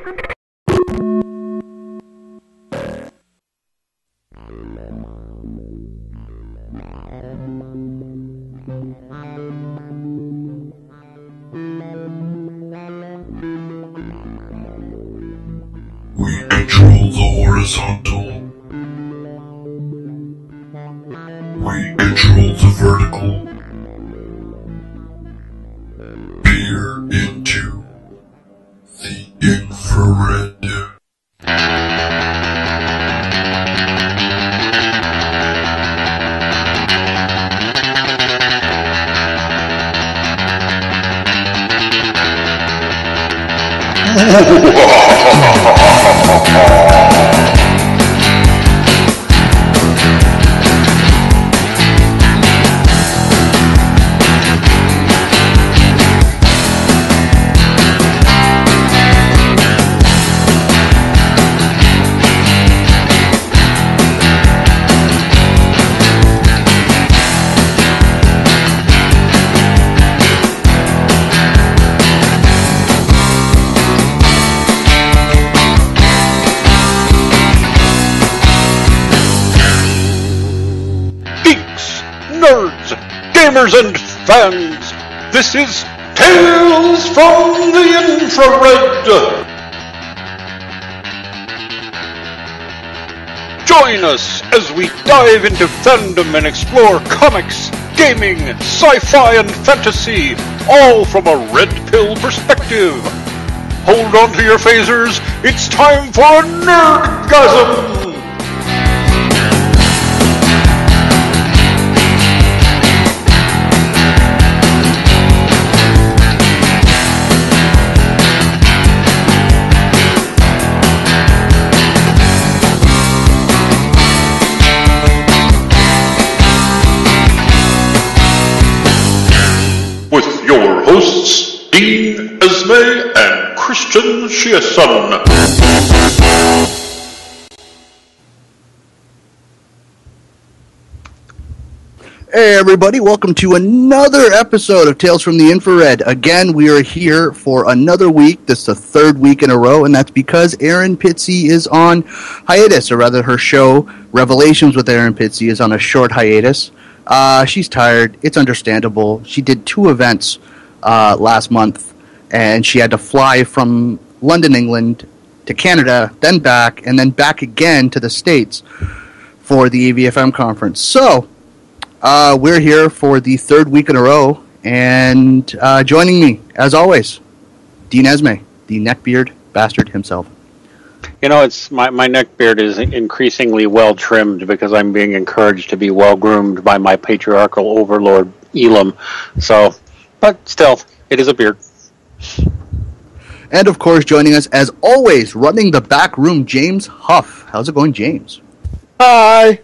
We control the horizontal. We control the vertical. Peer into the infrared. Nerds, gamers, and fans, this is Tales from the Infrared. Join us as we dive into fandom and explore comics, gaming, sci-fi, and fantasy, all from a red pill perspective. Hold on to your phasers, it's time for a nerdgasm! With your hosts, Dean Esme and Christian Chiasson. Hey everybody, welcome to another episode of Tales from the Infrared. Again, we are here for another week. This is the third week in a row, and that's because Erin Pitsey is on hiatus, or rather her show, Revelations with Erin Pitsey, is on a short hiatus. She's tired. It's understandable. She did 2 events last month, and she had to fly from London, England, to Canada, then back, and then back again to the States for the AVFM conference. So, we're here for the third week in a row, and joining me, as always, Dean Esme, the neckbeard bastard himself. You know, it's my neck beard is increasingly well trimmed because I'm being encouraged to be well groomed by my patriarchal overlord Elam. So, but still, it is a beard. And of course, joining us as always, running the back room, James Huff. How's it going, James? Hi.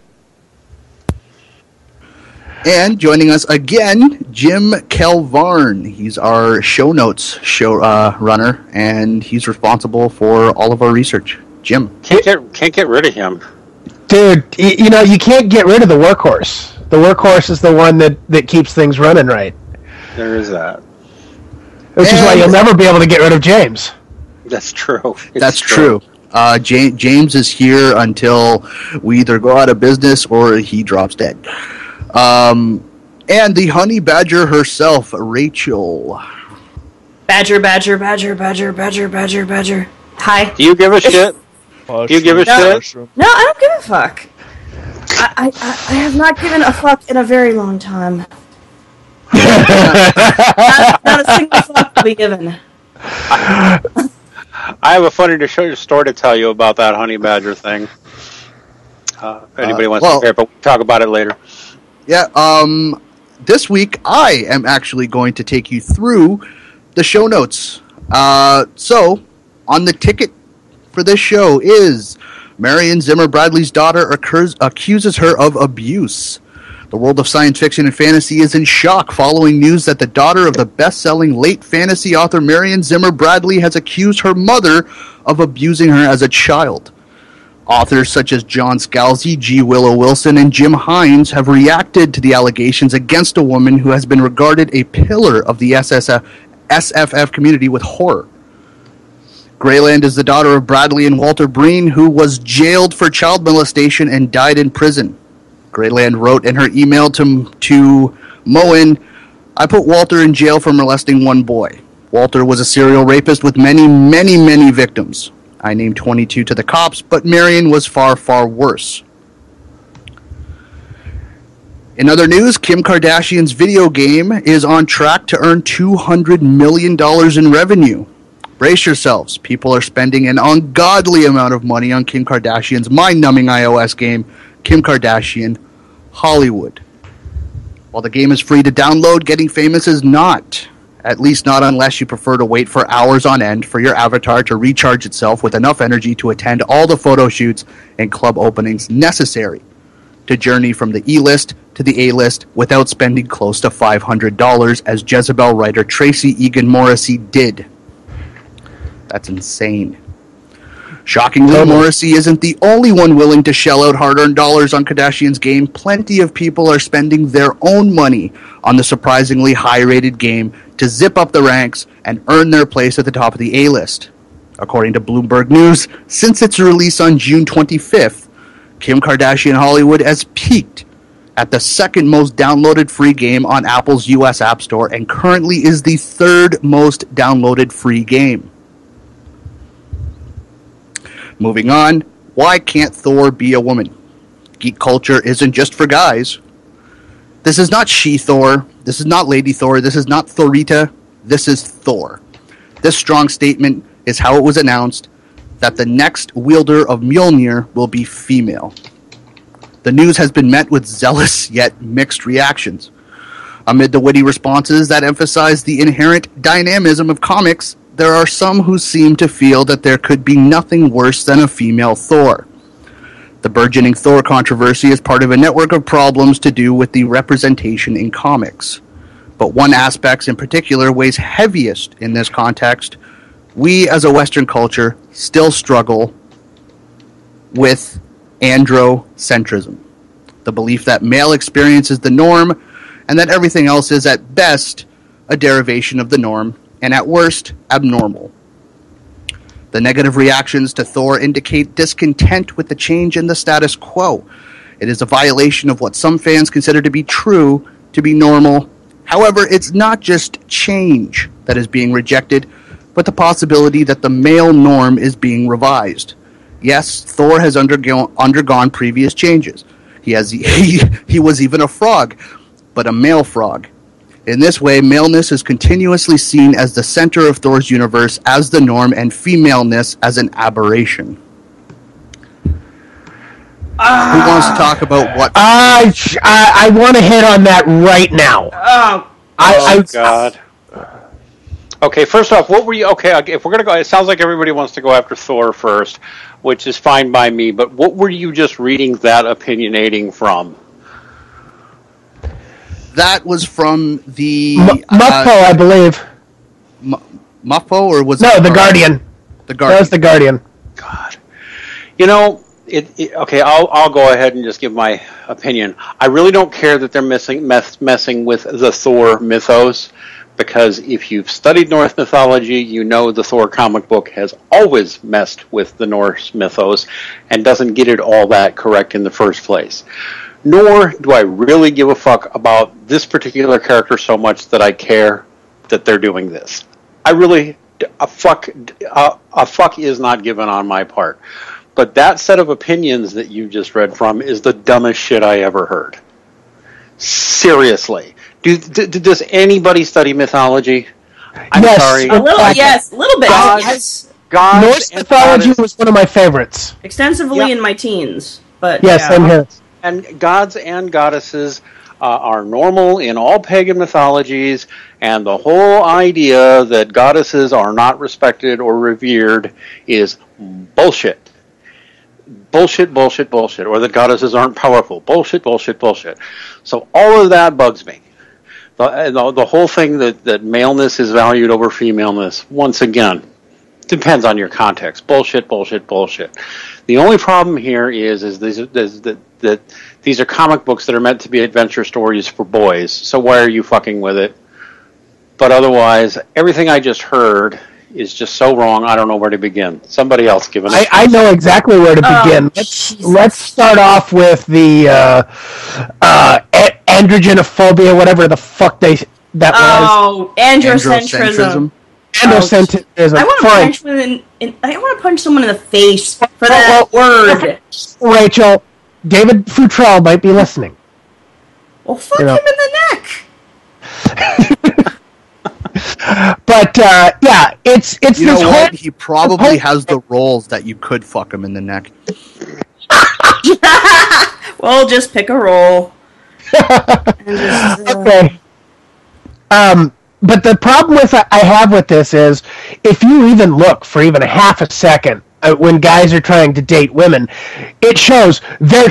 And joining us again, Jim Kelvarn. He's our show notes runner, and he's responsible for all of our research. Jim. Can't get rid of him. Dude, you know, you can't get rid of the workhorse. The workhorse is the one that keeps things running right. There is that. Which is why you'll never be able to get rid of James. That's true. That's true. James is here until we either go out of business or he drops dead. And the honey badger herself, Rachel. Badger. Hi. Do you give a shit? Do you give a shit? No, I don't give a fuck. I have not given a fuck in a very long time. not a single fuck to be given. I have a funny story to tell you about that honey badger thing. If anybody wants to hear, but we'll talk about it later. Yeah, this week I am actually going to take you through the show notes. So, on the ticket for this show is Marion Zimmer Bradley's daughter accuses her of abuse. The world of science fiction and fantasy is in shock following news that the daughter of the best-selling late fantasy author Marion Zimmer Bradley has accused her mother of abusing her as a child. Authors such as John Scalzi, G. Willow Wilson, and Jim Hines have reacted to the allegations against a woman who has been regarded a pillar of the SFF community with horror. Greyland is the daughter of Bradley and Walter Breen, who was jailed for child molestation and died in prison. Greyland wrote in her email to Moen, "I put Walter in jail for molesting one boy. Walter was a serial rapist with many, many, many victims. I named 22 to the cops, but Marion was far, far worse." In other news, Kim Kardashian's video game is on track to earn $200 million in revenue. Brace yourselves. People are spending an ungodly amount of money on Kim Kardashian's mind-numbing iOS game, Kim Kardashian Hollywood. While the game is free to download, getting famous is not. At least not unless you prefer to wait for hours on end for your avatar to recharge itself with enough energy to attend all the photo shoots and club openings necessary to journey from the E-list to the A-list without spending close to $500 as Jezebel writer Tracy Egan Morrissey did. That's insane. Shockingly, Morrissey isn't the only one willing to shell out hard-earned dollars on Kardashian's game. Plenty of people are spending their own money on the surprisingly high-rated game to zip up the ranks and earn their place at the top of the A-list. According to Bloomberg News, since its release on June 25th, Kim Kardashian Hollywood has peaked at the second most downloaded free game on Apple's US App Store and currently is the third most downloaded free game. Moving on, why can't Thor be a woman? Geek culture isn't just for guys. This is not She-Thor, this is not Lady Thor, this is not Thorita, this is Thor. This strong statement is how it was announced that the next wielder of Mjolnir will be female. The news has been met with zealous yet mixed reactions. Amid the witty responses that emphasize the inherent dynamism of comics, there are some who seem to feel that there could be nothing worse than a female Thor. The burgeoning Thor controversy is part of a network of problems to do with the representation in comics. But one aspect in particular weighs heaviest in this context. We as a Western culture still struggle with androcentrism, the belief that male experience is the norm and that everything else is at best a derivation of the norm and at worst abnormal. The negative reactions to Thor indicate discontent with the change in the status quo. It is a violation of what some fans consider to be true, to be normal. However, it's not just change that is being rejected, but the possibility that the male norm is being revised. Yes, Thor has undergone previous changes. He was even a frog, but a male frog. In this way, maleness is continuously seen as the center of Thor's universe as the norm and femaleness as an aberration. Who wants to talk about what? I want to hit on that right now. Oh, God. Okay, first off, what were you... Okay, if we're going to go... It sounds like everybody wants to go after Thor first, which is fine by me, but what were you just reading that opinionating from? That was from the... Muffo, I believe. Muffo, or was it... No, The Guardian. The Guardian. That was The Guardian. God. You know, okay, I'll go ahead and just give my opinion. I really don't care that they're messing with the Thor mythos, because if you've studied Norse mythology, you know the Thor comic book has always messed with the Norse mythos and doesn't get it all that correct in the first place. Nor do I really give a fuck about this particular character so much that I care that they're doing this. I really... A fuck is not given on my part. But that set of opinions that you just read from is the dumbest shit I ever heard. Seriously. Does anybody study mythology? I'm sorry. A little, yes. A little bit. Yes. Norse mythology was one of my favorites. Extensively in my teens. But yes, same here. And gods and goddesses are normal in all pagan mythologies, and the whole idea that goddesses are not respected or revered is bullshit. Bullshit, bullshit, bullshit. Or that goddesses aren't powerful. Bullshit, bullshit, bullshit. So all of that bugs me. The whole thing that maleness is valued over femaleness, once again, depends on your context. Bullshit, bullshit, bullshit. The only problem here is that these are comic books that are meant to be adventure stories for boys, so why are you fucking with it? But otherwise, everything I just heard is just so wrong. I don't know where to begin. Somebody else give it. I know exactly where to begin. Let's start off with the androgenophobia, whatever the fuck that was. Oh, androcentrism. Androcentrism. I want to punch someone in the face for that word. Rachel, David Futrell might be listening. Well, fuck him in the neck. But yeah, it's you know what? He probably has the roles that you could fuck him in the neck. Well, just pick a role. Okay. But the problem I have with this is, if you even look for even a half a second when guys are trying to date women, it shows they're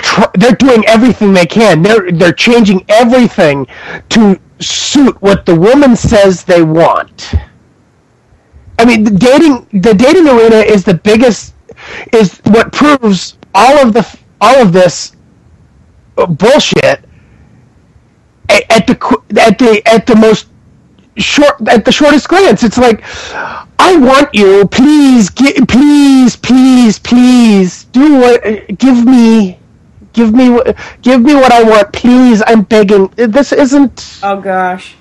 doing everything they can. They're changing everything to suit what the woman says they want. I mean, the dating arena is the biggest, is what proves all of this bullshit at the shortest glance. It's like, I want you, please do what, give me what I want, please. I'm begging. This isn't. Oh gosh.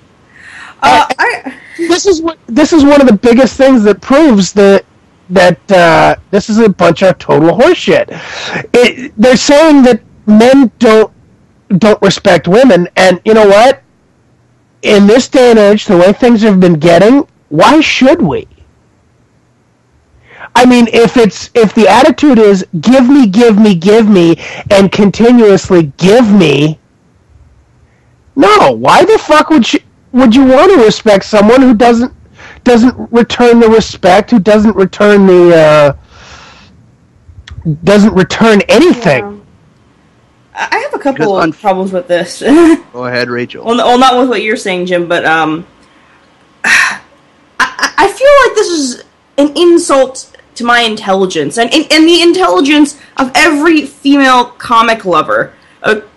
This is one of the biggest things that proves that this is a bunch of total horseshit. They're saying that men don't respect women, and you know what? In this day and age, the way things have been getting, why should we? I mean, if the attitude is give me, and continuously give me, no. Why the fuck would you want to respect someone who doesn't return the respect, who doesn't return anything? Yeah. I have a couple of problems with this. Go ahead, Rachel. Well, not with what you're saying, Jim, but I feel like this is an insult to my intelligence and the intelligence of every female comic lover,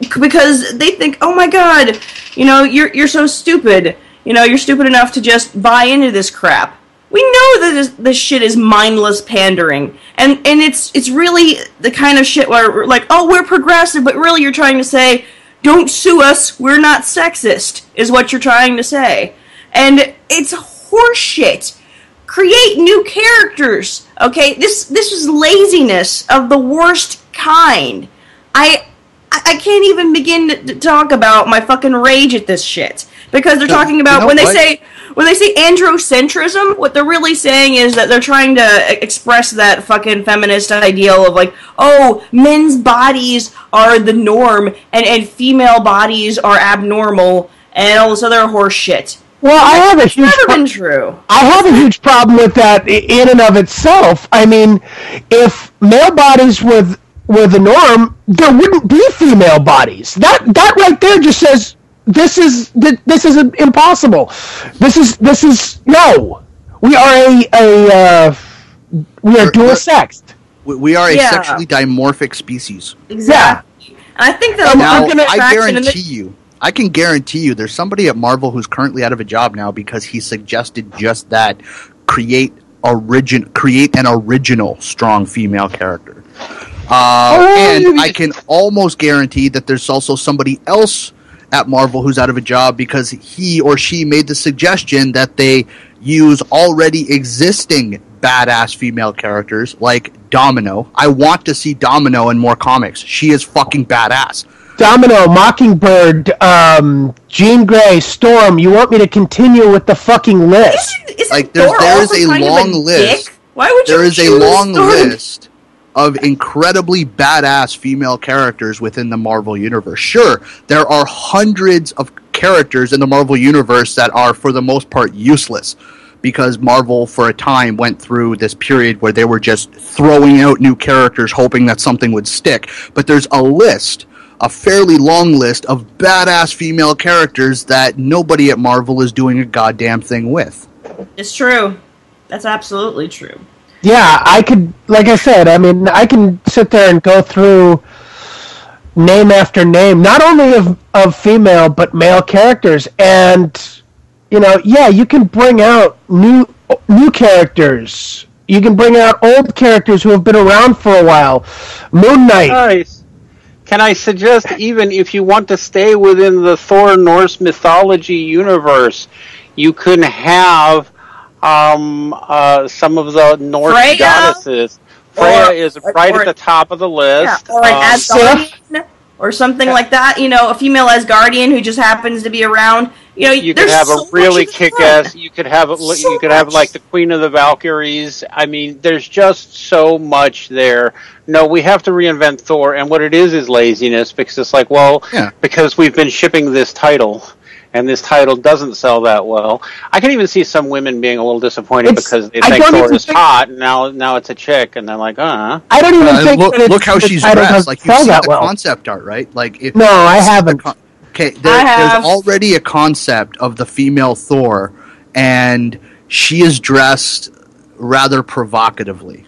because they think, oh my god, you're so stupid, you're stupid enough to just buy into this crap. We know that this shit is mindless pandering, and it's really the kind of shit where we're like, oh, we're progressive, but really you're trying to say, don't sue us, we're not sexist, is what you're trying to say. And it's horseshit. Create new characters, okay? This is laziness of the worst kind. I can't even begin to talk about my fucking rage at this shit, because they're talking about when they say androcentrism, what they're really saying is that they're trying to express that fucking feminist ideal of like, oh, men's bodies are the norm and female bodies are abnormal and all this other horse shit. Well, I have a huge problem with that in and of itself. I mean, if male bodies were the norm, there wouldn't be female bodies. That right there just says this is impossible. This is no. We are dual sexed. We are a sexually dimorphic species. Exactly. Yeah. And I think that I can guarantee you there's somebody at Marvel who's currently out of a job now because he suggested just that, create an original strong female character. And I can almost guarantee that there's also somebody else at Marvel who's out of a job because he or she made the suggestion that they use already existing badass female characters like Domino. I want to see Domino in more comics. She is fucking badass. Domino, Mockingbird, Jean Grey, Storm. You want me to continue with the fucking list? Isn't there Thor is a long list. Dick? Why would you There is a long Storm? list of incredibly badass female characters within the Marvel Universe. Sure, there are hundreds of characters in the Marvel Universe that are, for the most part, useless, because Marvel, for a time, went through this period where they were just throwing out new characters, hoping that something would stick. But there's a fairly long list of badass female characters that nobody at Marvel is doing a goddamn thing with. It's true. That's absolutely true. Yeah, I could, like I said, I mean, I can sit there and go through name after name, not only of female, but male characters, and you can bring out new characters. You can bring out old characters who have been around for a while. Moon Knight. Nice. Can I suggest, even if you want to stay within the Thor Norse mythology universe, you can have some of the Norse Freya? goddesses. Freya is right at the top of the list. Yeah, or an Asgardian, or something like that. A female Asgardian who just happens to be around. You could have a really kick-ass. You could have like the Queen of the Valkyries. I mean, there's just so much there. No, we have to reinvent Thor, and what it is laziness, because it's like, because we've been shipping this title, and this title doesn't sell that well. I can even see some women being a little disappointed because they think Thor is hot, and now it's a chick, and they're like, I don't even think look how she's dressed. Like, you see the concept art, right? Like, no, I haven't. Okay, there's already a concept of the female Thor, and she is dressed rather provocatively.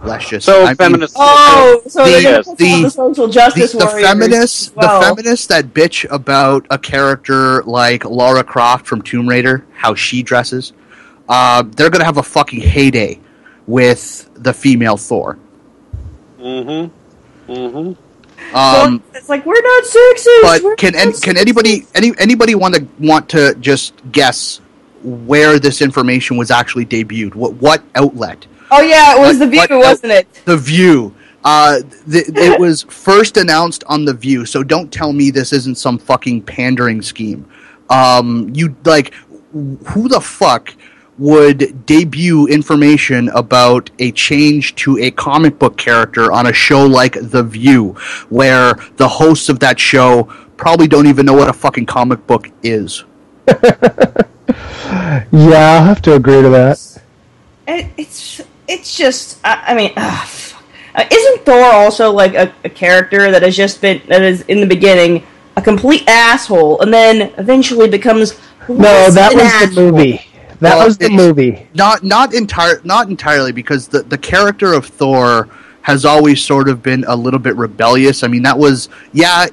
Let's just feminist. The social justice warriors. The feminists that bitch about a character like Lara Croft from Tomb Raider, how she dresses, they're gonna have a fucking heyday with the female Thor. So it's like, we're not sexist. But can anybody want to just guess where this information was actually debuted? What outlet? Oh yeah, it was The View, wasn't it? The View. It was first announced on The View, so don't tell me this isn't some fucking pandering scheme. Who the fuck would debut information about a change to a comic book character on a show like The View, where the hosts of that show probably don't even know what a fucking comic book is? Yeah, I'll have to agree to that. It's just, isn't Thor also like a character that is in the beginning a complete asshole, and then eventually becomes that was the movie. That was the movie. Not entirely, because the character of Thor has always sort of been a little bit rebellious. I mean, that was,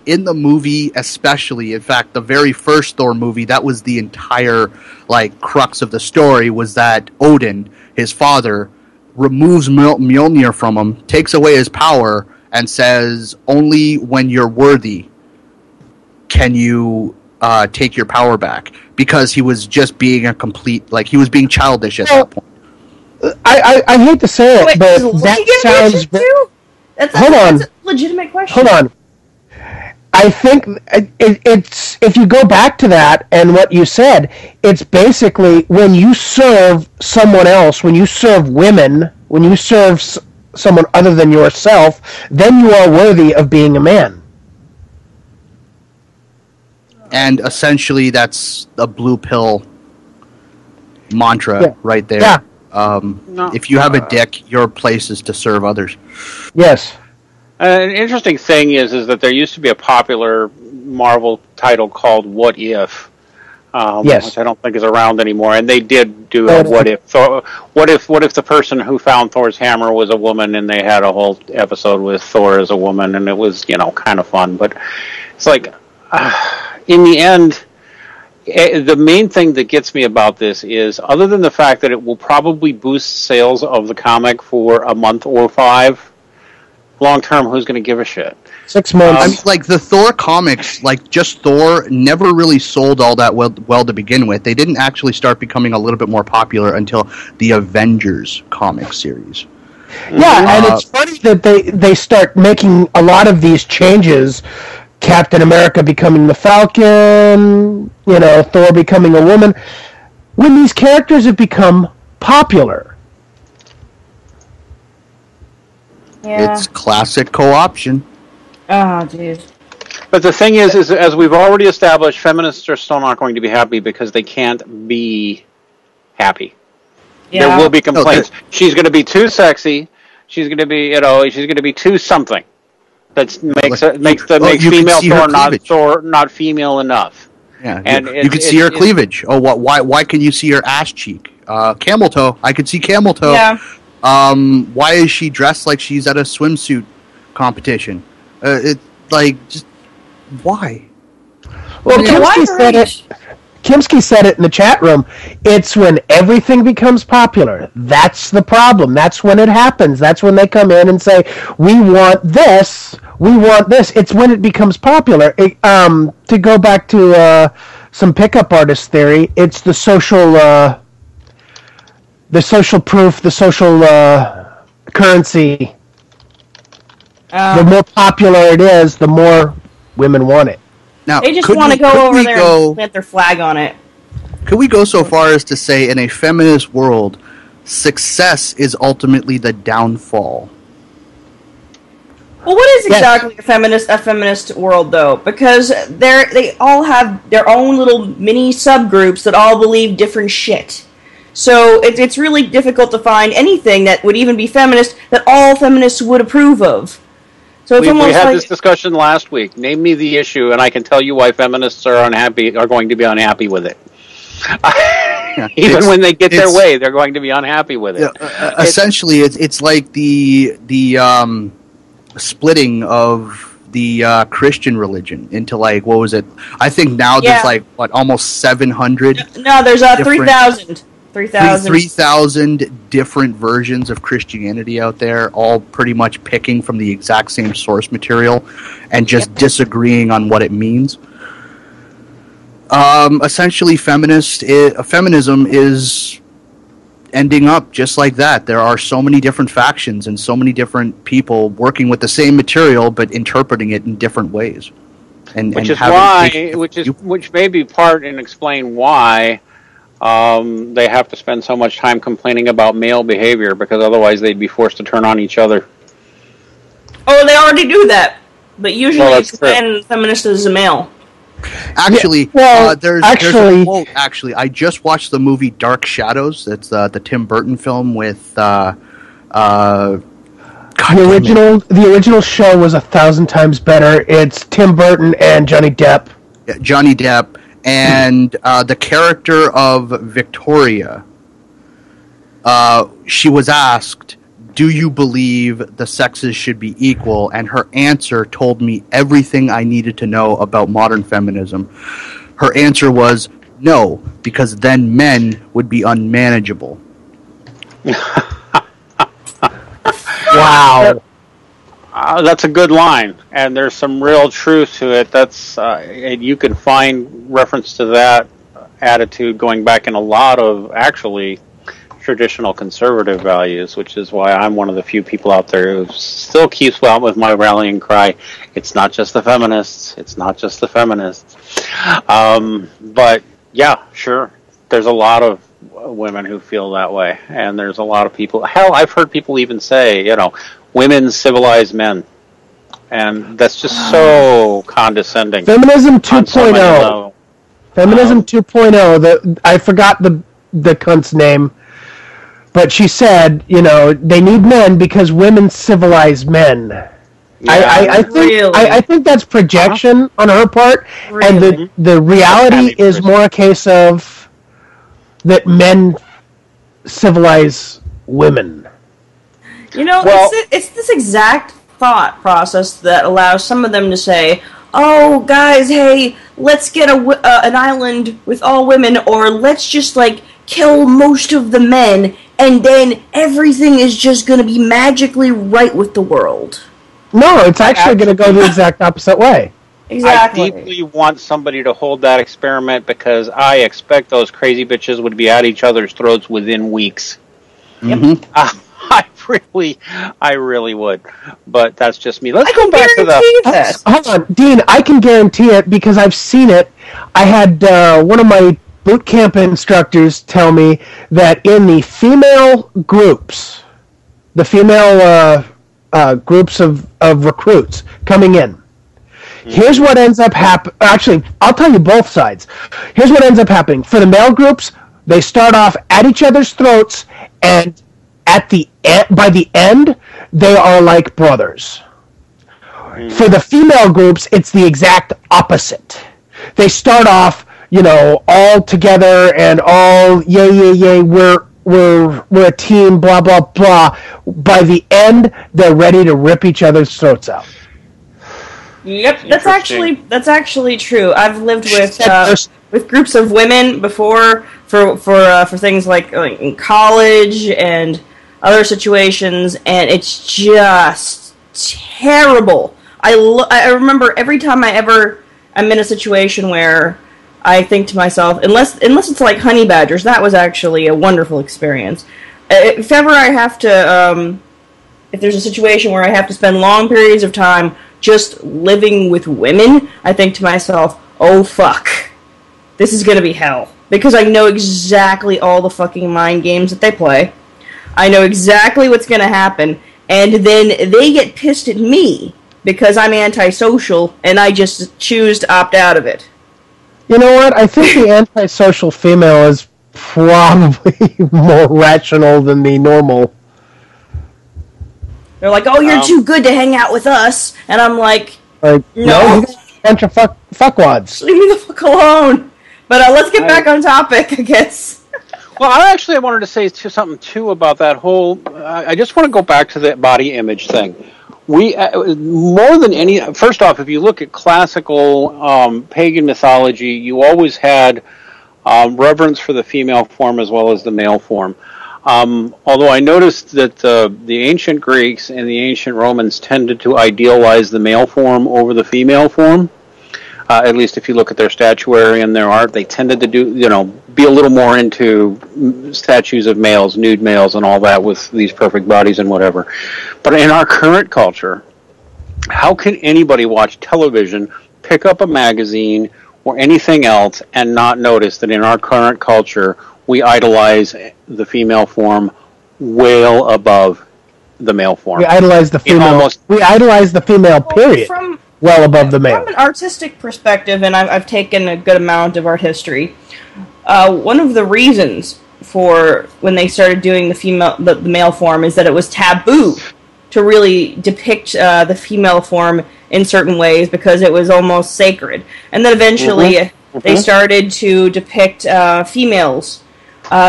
in the movie especially. In fact, the very first Thor movie, that was the entire, crux of the story, was that Odin, his father, removes Mjolnir from him, takes away his power, and says, only when you're worthy can you take your power back. Because he was just being he was being childish at that point. I hate to say it, but that sounds... Hold on. That's a legitimate question. Hold on. I think it's if you go back to that and what you said, it's basically when you serve someone else, when you serve women, when you serve someone other than yourself, then you are worthy of being a man. And essentially, that's a blue pill mantra right there. Yeah. If you have a dick, your place is to serve others. Yes. An interesting thing is that there used to be a popular Marvel title called What If, which I don't think is around anymore. And they did do a What If. So, what if the person who found Thor's hammer was a woman, and they had a whole episode with Thor as a woman, and it was kind of fun. But it's like, in the end, the main thing that gets me about this is, other than the fact that it will probably boost sales of the comic for a month or 5, long term, who's going to give a shit? 6 months. The Thor comics, just Thor, never really sold all that well to begin with. They didn't actually start becoming a little bit more popular until the Avengers comic series. Yeah, and it's funny that they start making a lot of these changes. Captain America becoming the Falcon, Thor becoming a woman, when these characters have become popular. Yeah. It's classic co-option. Oh, jeez. But the thing is, as we've already established, feminists are still not going to be happy because they can't be happy. Yeah. There will be complaints. She's going to be too sexy. She's going to be, she's going to be too something. That makes female Thor not female enough. Yeah, and you can see her cleavage. Why can you see her ass cheek? Camel toe. I can see camel toe. Yeah. Why is she dressed like she's at a swimsuit competition? Why? Well, Kimsky said it in the chat room. It's when everything becomes popular. That's the problem. That's when it happens. That's when they come in and say, we want this. We want this. It's when it becomes popular. To go back to some pickup artist theory, it's the social proof, the social currency. The more popular it is, the more women want it. Now, they just want to go over there and plant their flag on it. Could we go so far as to say, in a feminist world, success is ultimately the downfall? Well, what is exactly a feminist world, though? Because they all have their own little mini subgroups that all believe different shit. So it's really difficult to find anything that would even be feminist that all feminists would approve of. So it's we had this discussion last week. Name me the issue, and I can tell you why feminists are going to be unhappy with it. Even when they get their way, they're going to be unhappy with it. Essentially, it's like the splitting of the Christian religion into, like, what was it? I think now there's almost 700. No, there's 3,000. 3,000 different versions of Christianity out there, all pretty much picking from the exact same source material and just disagreeing on what it means. Essentially, feminism is ending up just like that. There are so many different factions and so many different people working with the same material but interpreting it in different ways. Which may be part and explain why they have to spend so much time complaining about male behavior, because otherwise they'd be forced to turn on each other. Oh, they already do that, but usually it's when feminist is a male. Actually, there's a quote. Actually, I just watched the movie Dark Shadows. It's the Tim Burton film with the original show was 1,000 times better. It's Tim Burton and Johnny Depp. Yeah, Johnny Depp. And the character of Victoria, she was asked, do you believe the sexes should be equal? And her answer told me everything I needed to know about modern feminism. Her answer was no, because then men would be unmanageable. Wow. That's a good line, and there's some real truth to it. That's and you can find reference to that attitude going back in a lot of actually traditional conservative values, which is why I'm one of the few people out there who still keeps well with my rallying cry. It's not just the feminists. It's not just the feminists. But yeah, sure. There's a lot of women who feel that way, and there's a lot of people. Hell, I've heard people even say, women civilize men, and that's just so condescending. Feminism 2.0. Feminism 2.0. I forgot the cunt's name, but she said, they need men because women civilize men. Yeah, I think that's projection on her part, really? And the reality is more a case of that men civilize women. It's this exact thought process that allows some of them to say, oh, guys, hey, let's get an island with all women, or let's just, kill most of the men, and then everything is just going to be magically right with the world. No, it's actually going to go the exact opposite way. Exactly. I deeply want somebody to hold that experiment, because I expect those crazy bitches would be at each other's throats within weeks. Mm-hmm. I really would, but that's just me. Let's go back to the... Hold on, Dean, I can guarantee it because I've seen it. I had one of my boot camp instructors tell me that in the female groups, groups of recruits coming in, here's what ends up happening. Actually, I'll tell you both sides. Here's what ends up happening. For the male groups, they start off at each other's throats, and by the end, they are like brothers. For the female groups, it's the exact opposite. They start off, all together and all yay, we're a team, blah blah blah. By the end, they're ready to rip each other's throats out. Yep, that's actually true. I've lived with groups of women before for things like in college and other situations, and it's just terrible. I remember every time I'm in a situation where I think to myself, unless it's like honey badgers, that was actually a wonderful experience. If ever I have to, if there's a situation where I have to spend long periods of time just living with women, I think to myself, oh fuck, this is gonna be hell. Because I know exactly all the fucking mind games that they play. I know exactly what's gonna happen, and then they get pissed at me because I'm antisocial, and I just choose to opt out of it. You know what? I think the antisocial female is probably more rational than the normal. They're like, oh, you're too good to hang out with us. And I'm like, no. You got a bunch of fuckwads. Leave me the fuck alone. But let's get back on topic, I guess. Well, I wanted to say something, too, about that whole... I just want to go back to the body image thing. More than any... First off, if you look at classical pagan mythology, you always had reverence for the female form as well as the male form. Although I noticed that the ancient Greeks and the ancient Romans tended to idealize the male form over the female form. At least if you look at their statuary and their art, they tended to be a little more into statues of males, nude males, and all that with these perfect bodies and whatever. But in our current culture, how can anybody watch television, pick up a magazine, or anything else and not notice that in our current culture, we idolize the female form well above the male form? We idolize the female. We idolize the female, period. Well above the male. From an artistic perspective, and I've taken a good amount of art history, one of the reasons for when they started doing the male form is that it was taboo to really depict the female form in certain ways because it was almost sacred. And then eventually they started to depict females,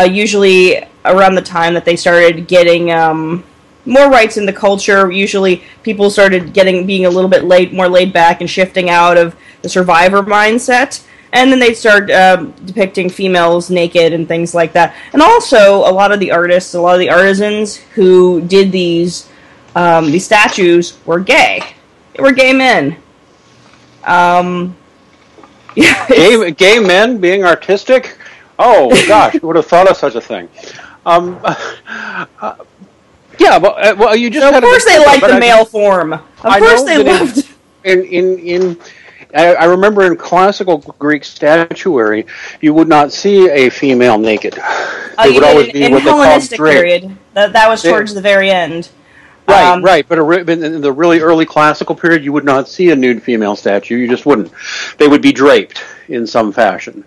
usually around the time that they started getting more rights in the culture. Usually people started being a little bit more laid back and shifting out of the survivor mindset. And then they start depicting females naked and things like that. And also, a lot of the artists, a lot of the artisans who did these statues were gay. They were gay men. Gay men being artistic? Oh, gosh, who would have thought of such a thing? Yeah, but well, you just. Of course, they liked the male form. Of course, they loved. I remember in classical Greek statuary, you would not see a female naked. They would always be what they called draped. Period. That was towards the very end. Right. But in the really early classical period, you would not see a nude female statue. You just wouldn't. They would be draped in some fashion.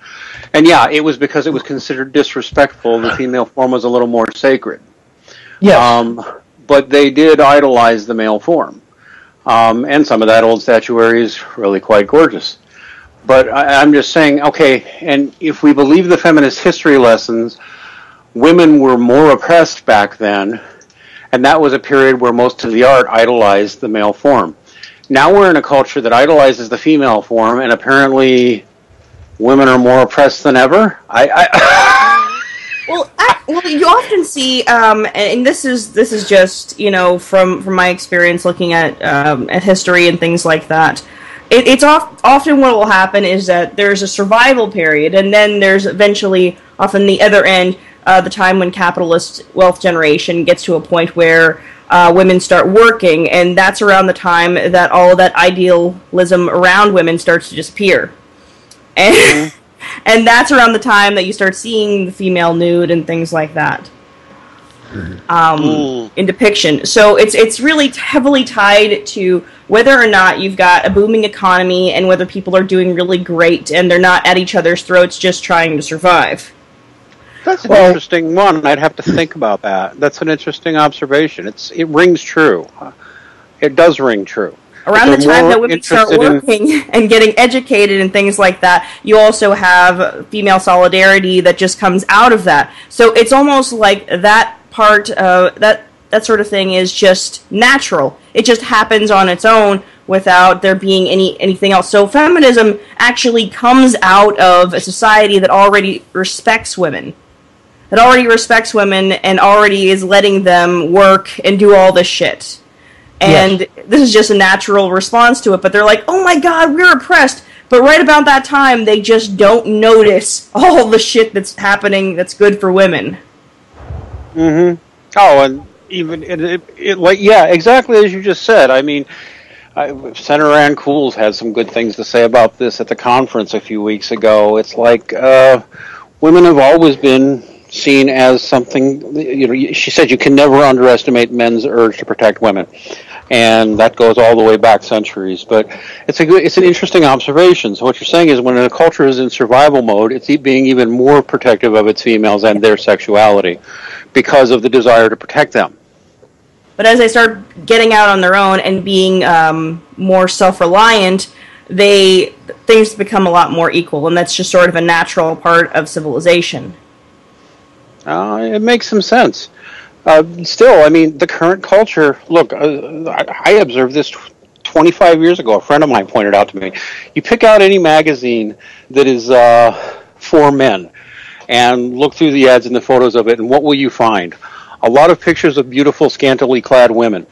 And yeah, it was because it was considered disrespectful. The female form was a little more sacred. Yes. But they did idolize the male form. And some of that old statuary is really quite gorgeous. But I'm just saying, okay, and if we believe the feminist history lessons, women were more oppressed back then, and that was a period where most of the art idolized the male form. Now we're in a culture that idolizes the female form, and apparently women are more oppressed than ever. Well, you often see, and this is just from my experience looking at history and things like that. It's often what will happen is that there's a survival period, and then there's eventually, often the other end, the time when capitalist wealth generation gets to a point where women start working, and that's around the time that all of that idealism around women starts to disappear. And and that's around the time that you start seeing the female nude and things like that in depiction. So it's really heavily tied to whether or not you've got a booming economy and whether people are doing really great and they're not at each other's throats just trying to survive. That's an interesting one. I'd have to think about that. That's an interesting observation. It rings true. It does ring true. Around the time that women start working and getting educated and things like that, you also have female solidarity that just comes out of that. So it's almost like that part of that sort of thing is just natural. It just happens on its own, without there being anything else. So feminism actually comes out of a society that already respects women. That already respects women and already is letting them work and do all this shit. And this is just a natural response to it, but they're like, oh my god, we're oppressed. But right about that time, they just don't notice all the shit that's happening that's good for women. Mm-hmm. Oh, and even, exactly as you just said. I mean, Senator Ann Cools had some good things to say about this at the conference a few weeks ago. It's like, women have always been seen as something, she said you can never underestimate men's urge to protect women. And that goes all the way back centuries. But it's an interesting observation. So what you're saying is when a culture is in survival mode, it's being even more protective of its females and their sexuality because of the desire to protect them. But as they start getting out on their own and being more self-reliant, things become a lot more equal. And that's just sort of a natural part of civilization. It makes some sense. Still, I mean, the current culture, look, I observed this 25 years ago. A friend of mine pointed out to me, you pick out any magazine that is for men and look through the ads and the photos of it, and what will you find? A lot of pictures of beautiful, scantily clad women.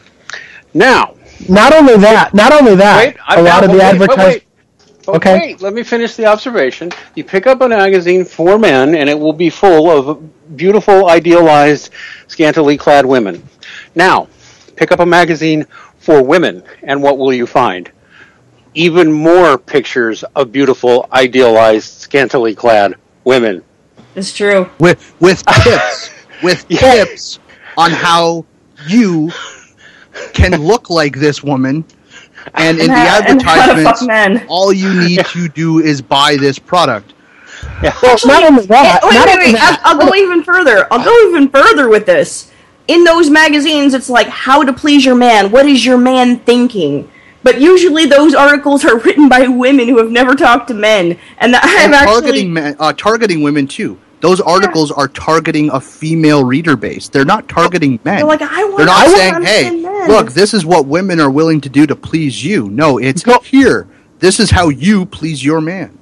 Now... Not only that, wait, a lot of the advertising... Okay. Wait, let me finish the observation. You pick up a magazine for men, and it will be full of beautiful, idealized, scantily clad women. Now, pick up a magazine for women, and what will you find? Even more pictures of beautiful, idealized, scantily clad women. It's true. With tips, tips on how you can look like this woman. And in the advertisements, all you need to do is buy this product. Yeah. Well, not only that. Wait. I'll go even further. I'll go even further with this. In those magazines, it's like how to please your man. What is your man thinking? But usually those articles are written by women who have never talked to men, and targeting women too. Those articles are targeting a female reader base. They're not targeting men. They're like, they're not saying, hey, look, this is what women are willing to do to please you. No, it's here. This is how you please your man.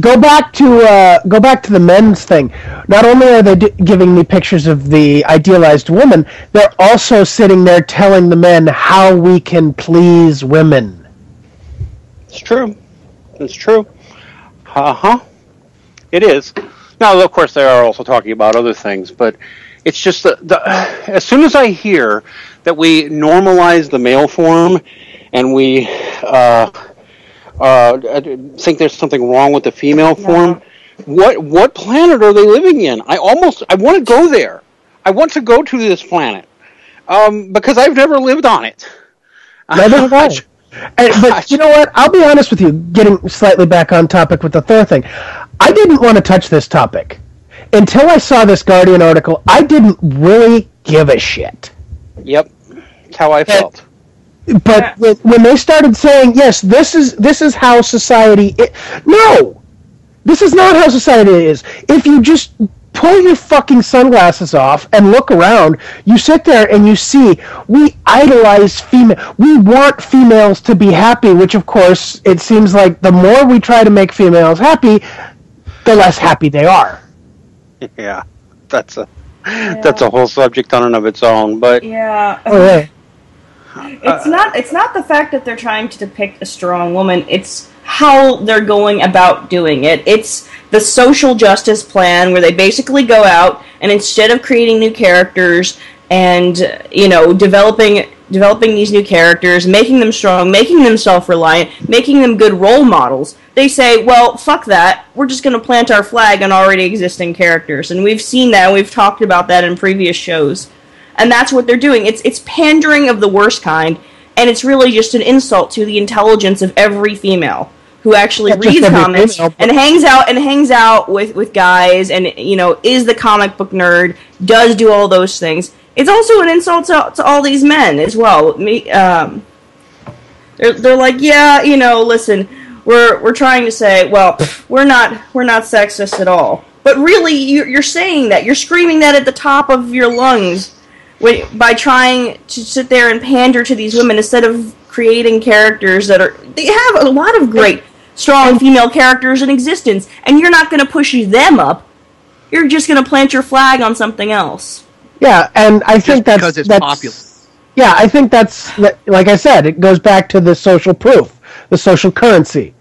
Go back to the men's thing. Not only are they giving me pictures of the idealized woman, they're also sitting there telling the men how we can please women. It's true. It's true. It is. Now, of course, they are also talking about other things, but it's just as soon as I hear that we normalize the male form and we think there's something wrong with the female form, what planet are they living in? I want to go there. I want to go to this planet because I've never lived on it. Neither have I. But you know what? I'll be honest with you, getting slightly back on topic with the Thor thing. I didn't want to touch this topic. Until I saw this Guardian article, I didn't really give a shit. Yep. That's how I felt. But when they started saying, yes, this is how society is. No! This is not how society is. If you just pull your fucking sunglasses off and look around, you sit there and you see, we idolize female. We want females to be happy, which of course, it seems like the more we try to make females happy, the less happy they are. Yeah, that's a whole subject on and of its own, but... Yeah. It's not the fact that they're trying to depict a strong woman, it's how they're going about doing it. It's the social justice plan where they basically go out and instead of creating new characters and, developing these new characters, making them strong, making them self-reliant, making them good role models, they say, well, fuck that, we're just going to plant our flag on already existing characters. And we've seen that, and we've talked about that in previous shows. And that's what they're doing. It's pandering of the worst kind, and it's really just an insult to the intelligence of every female who actually reads comics and hangs out with guys and, is the comic book nerd, does do all those things. It's also an insult to all these men as well. They're like, yeah, listen, we're trying to say, well, we're not sexist at all. But really, you're saying that. You're screaming that at the top of your lungs by trying to sit there and pander to these women instead of creating characters they have a lot of great, strong female characters in existence, and you're not going to push them up. You're just going to plant your flag on something else. Yeah, and I think that's because it's popular. Yeah, I think that's, like I said, it goes back to the social proof, the social currency.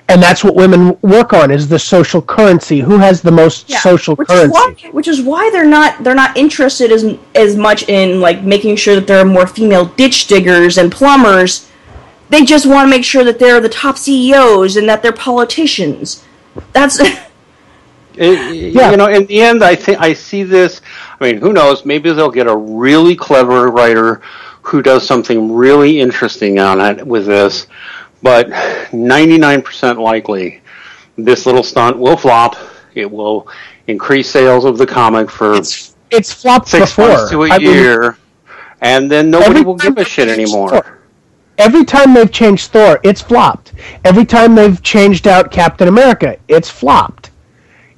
And that's what women work on, is the social currency. Who has the most social currency? Which is why they're not interested as much in like making sure that there are more female ditch diggers and plumbers. They just want to make sure that they're the top CEOs and that they're politicians. That's You know, in the end, I see this. I mean, who knows? Maybe they'll get a really clever writer who does something really interesting on it with this. But 99% likely, this little stunt will flop. It will increase sales of the comic for it's flopped 6 before. months to a year, and then nobody will give a shit anymore. Every time they've changed Thor, it's flopped. Every time they've changed out Captain America, it's flopped.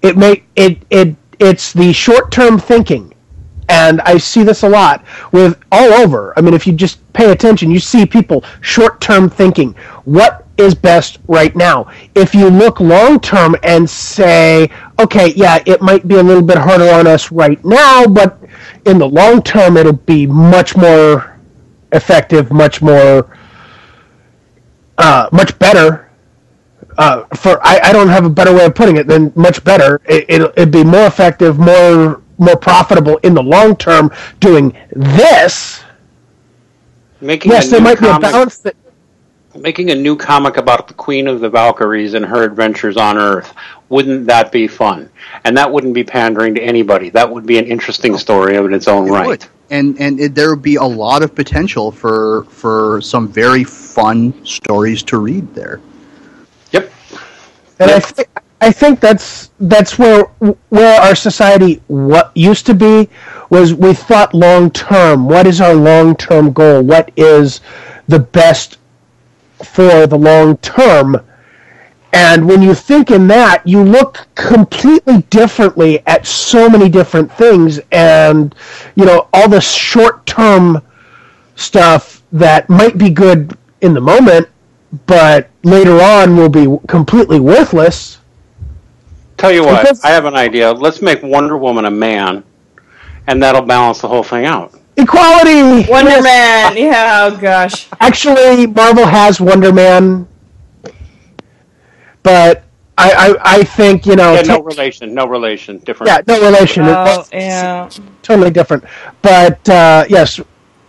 It's the short-term thinking, and I see this a lot with all over. I mean, if you just pay attention, you see people short-term thinking. What is best right now? If you look long-term and say, okay, yeah, it might be a little bit harder on us right now, but in the long term, it'll be much more effective, much better. I don't have a better way of putting it than much better. It'd be more effective, more profitable in the long term doing this. Yes, there might be a balance that. Making a new comic about the Queen of the Valkyries and her adventures on Earth, wouldn't that be fun? And that wouldn't be pandering to anybody. That would be an interesting story of its own right. Would. And there would be a lot of potential for some very fun stories to read there. Yep. And I think that's where our society used to be was we thought long term. What is our long term goal? What is the best for the long term? And when you think in that, you look completely differently at so many different things, and all the short term stuff that might be good in the moment but later on will be completely worthless. Tell you what, I have an idea. Let's make Wonder Woman a man, and that'll balance the whole thing out. Equality! Wonder Man! Yeah, oh gosh. Actually, Marvel has Wonder Man, but I think, Yeah, no relation, different. Yeah, no relation. Oh, yeah. Totally different. But, yes,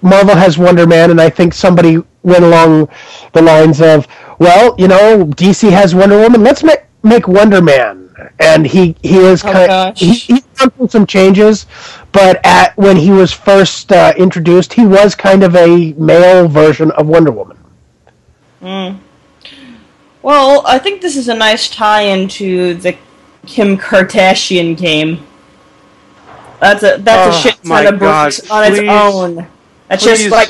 Marvel has Wonder Man, and I think somebody went along the lines of, well, DC has Wonder Woman, let's make Wonder Man. And he is he's gone through some changes, but when he was first introduced, he was kind of a male version of Wonder Woman. Well, I think this is a nice tie-in to the Kim Kardashian game. That's a shit ton of books on its own. That's just like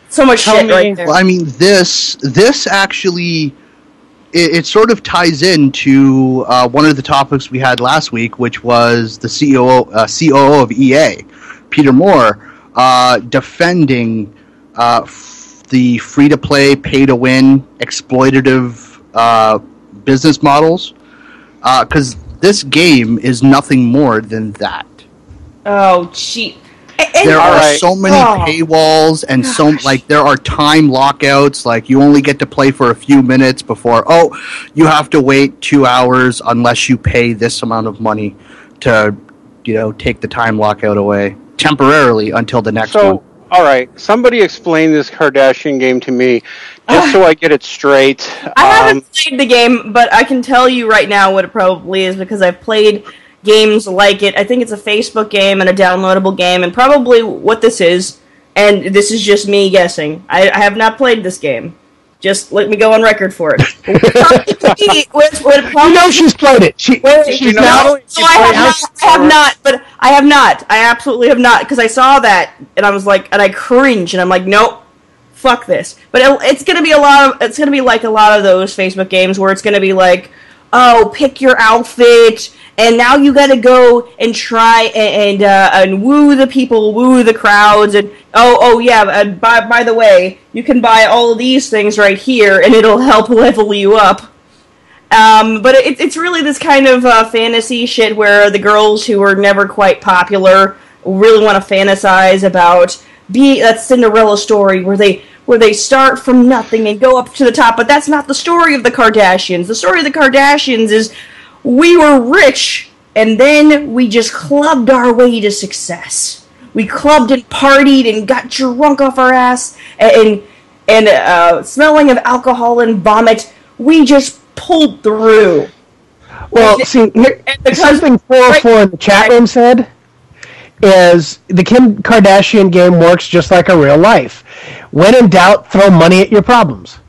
so much shit right there. Well, I mean, this actually. It sort of ties into one of the topics we had last week, which was the COO of EA, Peter Moore, defending the free-to-play, pay-to-win, exploitative business models, because this game is nothing more than that. Oh, gee. There are so many paywalls, and there are time lockouts. Like, you only get to play for a few minutes before, you have to wait 2 hours unless you pay this amount of money to, take the time lockout away temporarily until the next one. All right, somebody explain this Kardashian game to me, just so I get it straight. I haven't played the game, but I can tell you right now what it probably is, because I've played games like it. I think it's a Facebook game and a downloadable game, and probably what this is, and this is just me guessing. I have not played this game. Just let me go on record for it. She's played it. I have not. I absolutely have not, because I saw that, and I was like, and I cringed, and I'm like, nope, fuck this. But it's gonna be like a lot of those Facebook games where it's gonna be like, pick your outfit, and now you got to go and try and woo the people, woo the crowds, and by the way, you can buy all of these things right here, and it'll help level you up. But it's really this kind of fantasy shit where the girls who are never quite popular really want to fantasize about that Cinderella story where they start from nothing and go up to the top. But that's not the story of the Kardashians. The story of the Kardashians is we were rich and then we just clubbed our way to success. We clubbed and partied and got drunk off our ass and smelling of alcohol and vomit. We just pulled through. Well, see, something 404 in the chat room said is the Kim Kardashian game works just like a real life. When in doubt, throw money at your problems.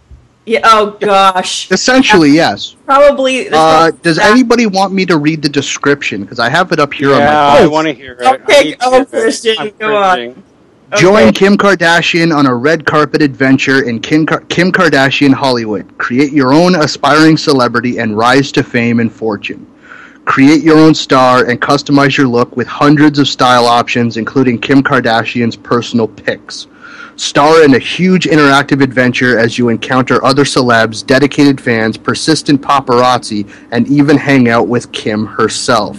Yeah. Oh gosh. Essentially, yes. Probably. Does anybody want me to read the description? Because I have it up here on my phone. I want to hear it. Okay, Christian, go on. Join Kim Kardashian on a red carpet adventure in Kim Kardashian Hollywood. Create your own aspiring celebrity and rise to fame and fortune. Create your own star and customize your look with hundreds of style options, including Kim Kardashian's personal picks. Star in a huge interactive adventure as you encounter other celebs, dedicated fans, persistent paparazzi, and even hang out with Kim herself.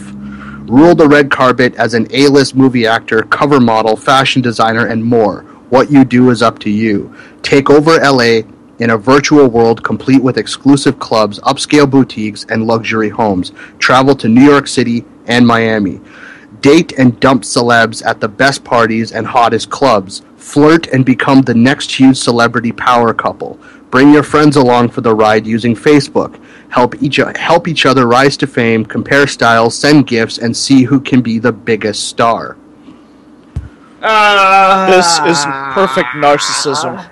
Rule the red carpet as an A-list movie actor, cover model, fashion designer, and more. What you do is up to you. Take over LA in a virtual world complete with exclusive clubs, upscale boutiques, and luxury homes. Travel to New York City and Miami. Date and dump celebs at the best parties and hottest clubs. Flirt and become the next huge celebrity power couple. Bring your friends along for the ride using Facebook. Help each other rise to fame, compare styles, send gifts, and see who can be the biggest star. This is perfect narcissism.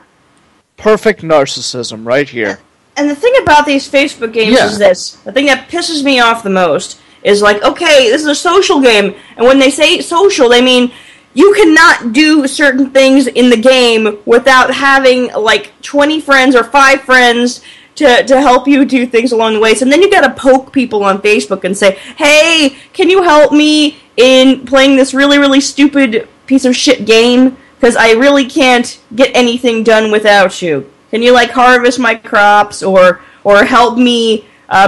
Perfect narcissism right here. And the thing about these Facebook games is this. The thing that pisses me off the most is like, okay, this is a social game. And when they say social, they mean you cannot do certain things in the game without having like 20 friends or 5 friends to help you do things along the way. So then you gotta poke people on Facebook and say, hey, can you help me in playing this really, really stupid piece of shit game? Because I really can't get anything done without you. Can you like harvest my crops or help me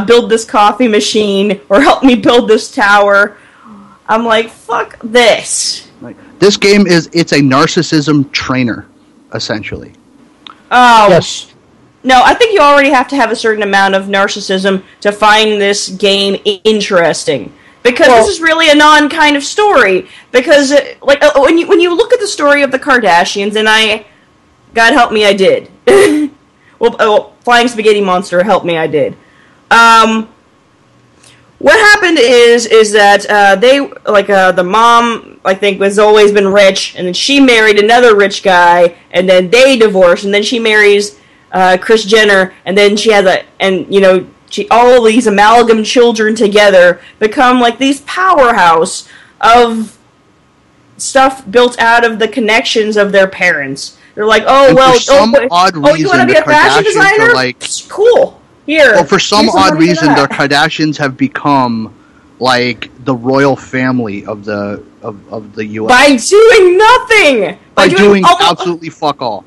build this coffee machine or help me build this tower? I'm like, fuck this. This game it's a narcissism trainer, essentially. Oh. Yes. No, I think you already have to have a certain amount of narcissism to find this game interesting. Because this is really a non-kind of story. Because, when you look at the story of the Kardashians, and God help me, I did. Flying Spaghetti Monster, help me, I did. What happened is that they, the mom, I think, was always been rich, and then she married another rich guy, and then they divorced, and then she marries Kris Jenner, and then she has all of these amalgam children together become like these powerhouse of stuff built out of the connections of their parents. They're like, you want to be a fashion designer? Cool. Here. Well, for some odd reason, the Kardashians have become like the royal family of the U.S. by doing nothing. By doing absolutely fuck all.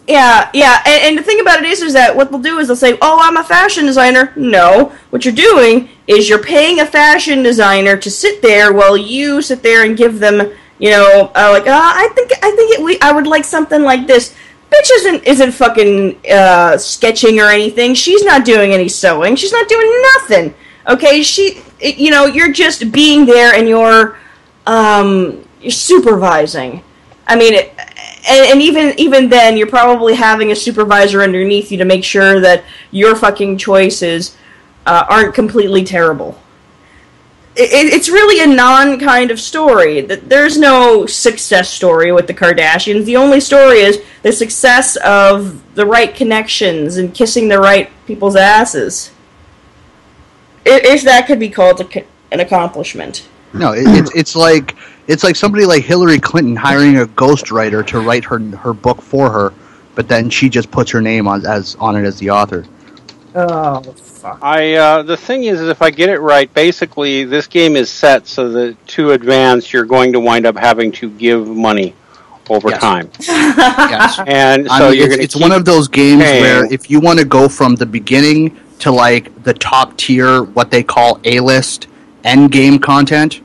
Yeah, and the thing about it is that what they'll do is they'll say, oh, I'm a fashion designer. No, what you're doing is you're paying a fashion designer to sit there while you sit there and give them, I would like something like this. Bitch isn't fucking sketching or anything. She's not doing any sewing. She's not doing nothing. Okay, you're just being there and you're supervising. I mean, and even then, you're probably having a supervisor underneath you to make sure that your fucking choices aren't completely terrible. It's really a non-kind of story. There's no success story with the Kardashians. The only story is the success of the right connections and kissing the right people's asses. If that could be called an accomplishment. No, it's like somebody like Hillary Clinton hiring a ghostwriter to write her book for her, but then she just puts her name on it as the author. Oh, fuck. The thing is if I get it right, basically this game is set so that to advance, you're going to wind up having to give money over time. Yes. And so you're going to it's one of those games where if you want to go from the beginning to like the top tier, what they call A-list end game content,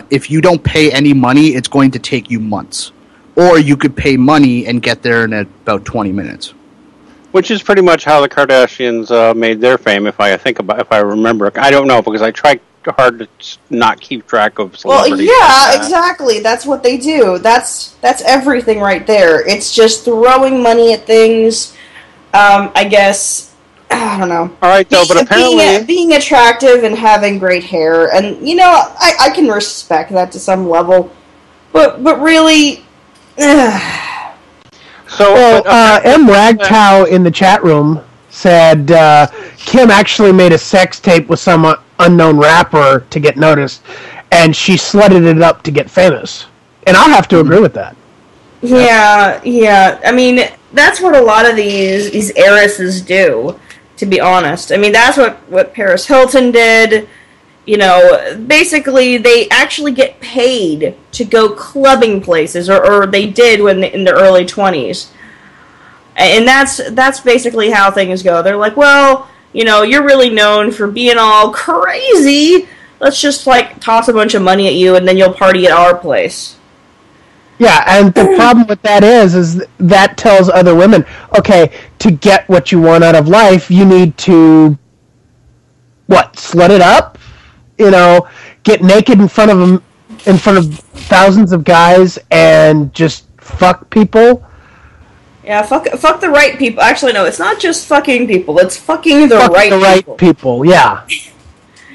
if you don't pay any money, it's going to take you months. Or you could pay money and get there in about 20 minutes. Which is pretty much how the Kardashians made their fame, if I remember. I don't know, because I try hard to not keep track of celebrities. Well, yeah, exactly. That's what they do. That's everything right there. It's just throwing money at things. I guess, I don't know. All right, though, but apparently being attractive and having great hair, and I can respect that to some level, but really. So, M. Ragtow in the chat room said Kim actually made a sex tape with some unknown rapper to get noticed, and she slutted it up to get famous. And I'll have to agree with that. Yeah. I mean, that's what a lot of these heiresses do, to be honest. I mean, that's what Paris Hilton did. Basically, they actually get paid to go clubbing places, or they did in the early 20s. And that's basically how things go. They're like, well, you're really known for being all crazy. Let's just, toss a bunch of money at you, and then you'll party at our place. Yeah, and the problem with that is that tells other women, okay, to get what you want out of life, you need to, slut it up? Get naked in front of thousands of guys and just fuck people. Yeah, fuck the right people. Actually, no, it's not just fucking people. It's fucking the right people. Yeah.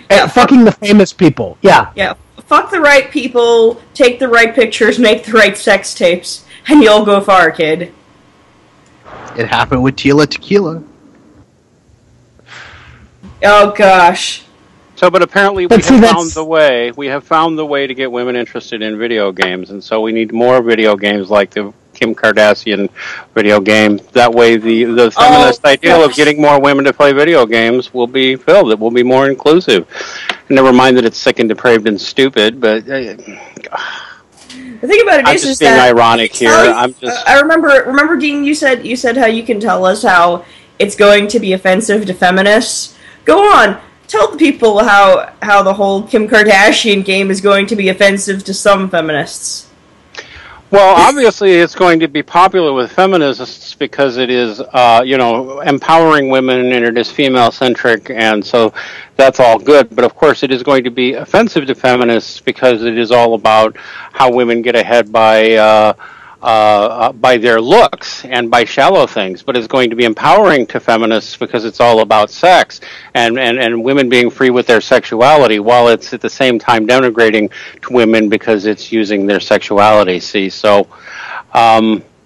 Fucking the famous people. Yeah. Yeah. Fuck the right people. Take the right pictures. Make the right sex tapes, and you'll go far, kid. It happened with Tila Tequila. Oh gosh. So, but apparently we have found the way to get women interested in video games, and so we need more video games like the Kim Kardashian video game. That way the feminist ideal of getting more women to play video games will be filled. It will be more inclusive. Never mind that it's sick and depraved and stupid, but the thing about it I'm is just being ironic here. I remember, Dean, you said how you can tell us how it's going to be offensive to feminists. Go on. Tell the people how the whole Kim Kardashian game is going to be offensive to some feminists. Well, obviously it's going to be popular with feminists because it is, empowering women and it is female-centric, and so that's all good. But, of course, it is going to be offensive to feminists because it is all about how women get ahead by their looks and by shallow things, but it's going to be empowering to feminists because it's all about sex and women being free with their sexuality, while it's at the same time denigrating to women because it's using their sexuality. See, so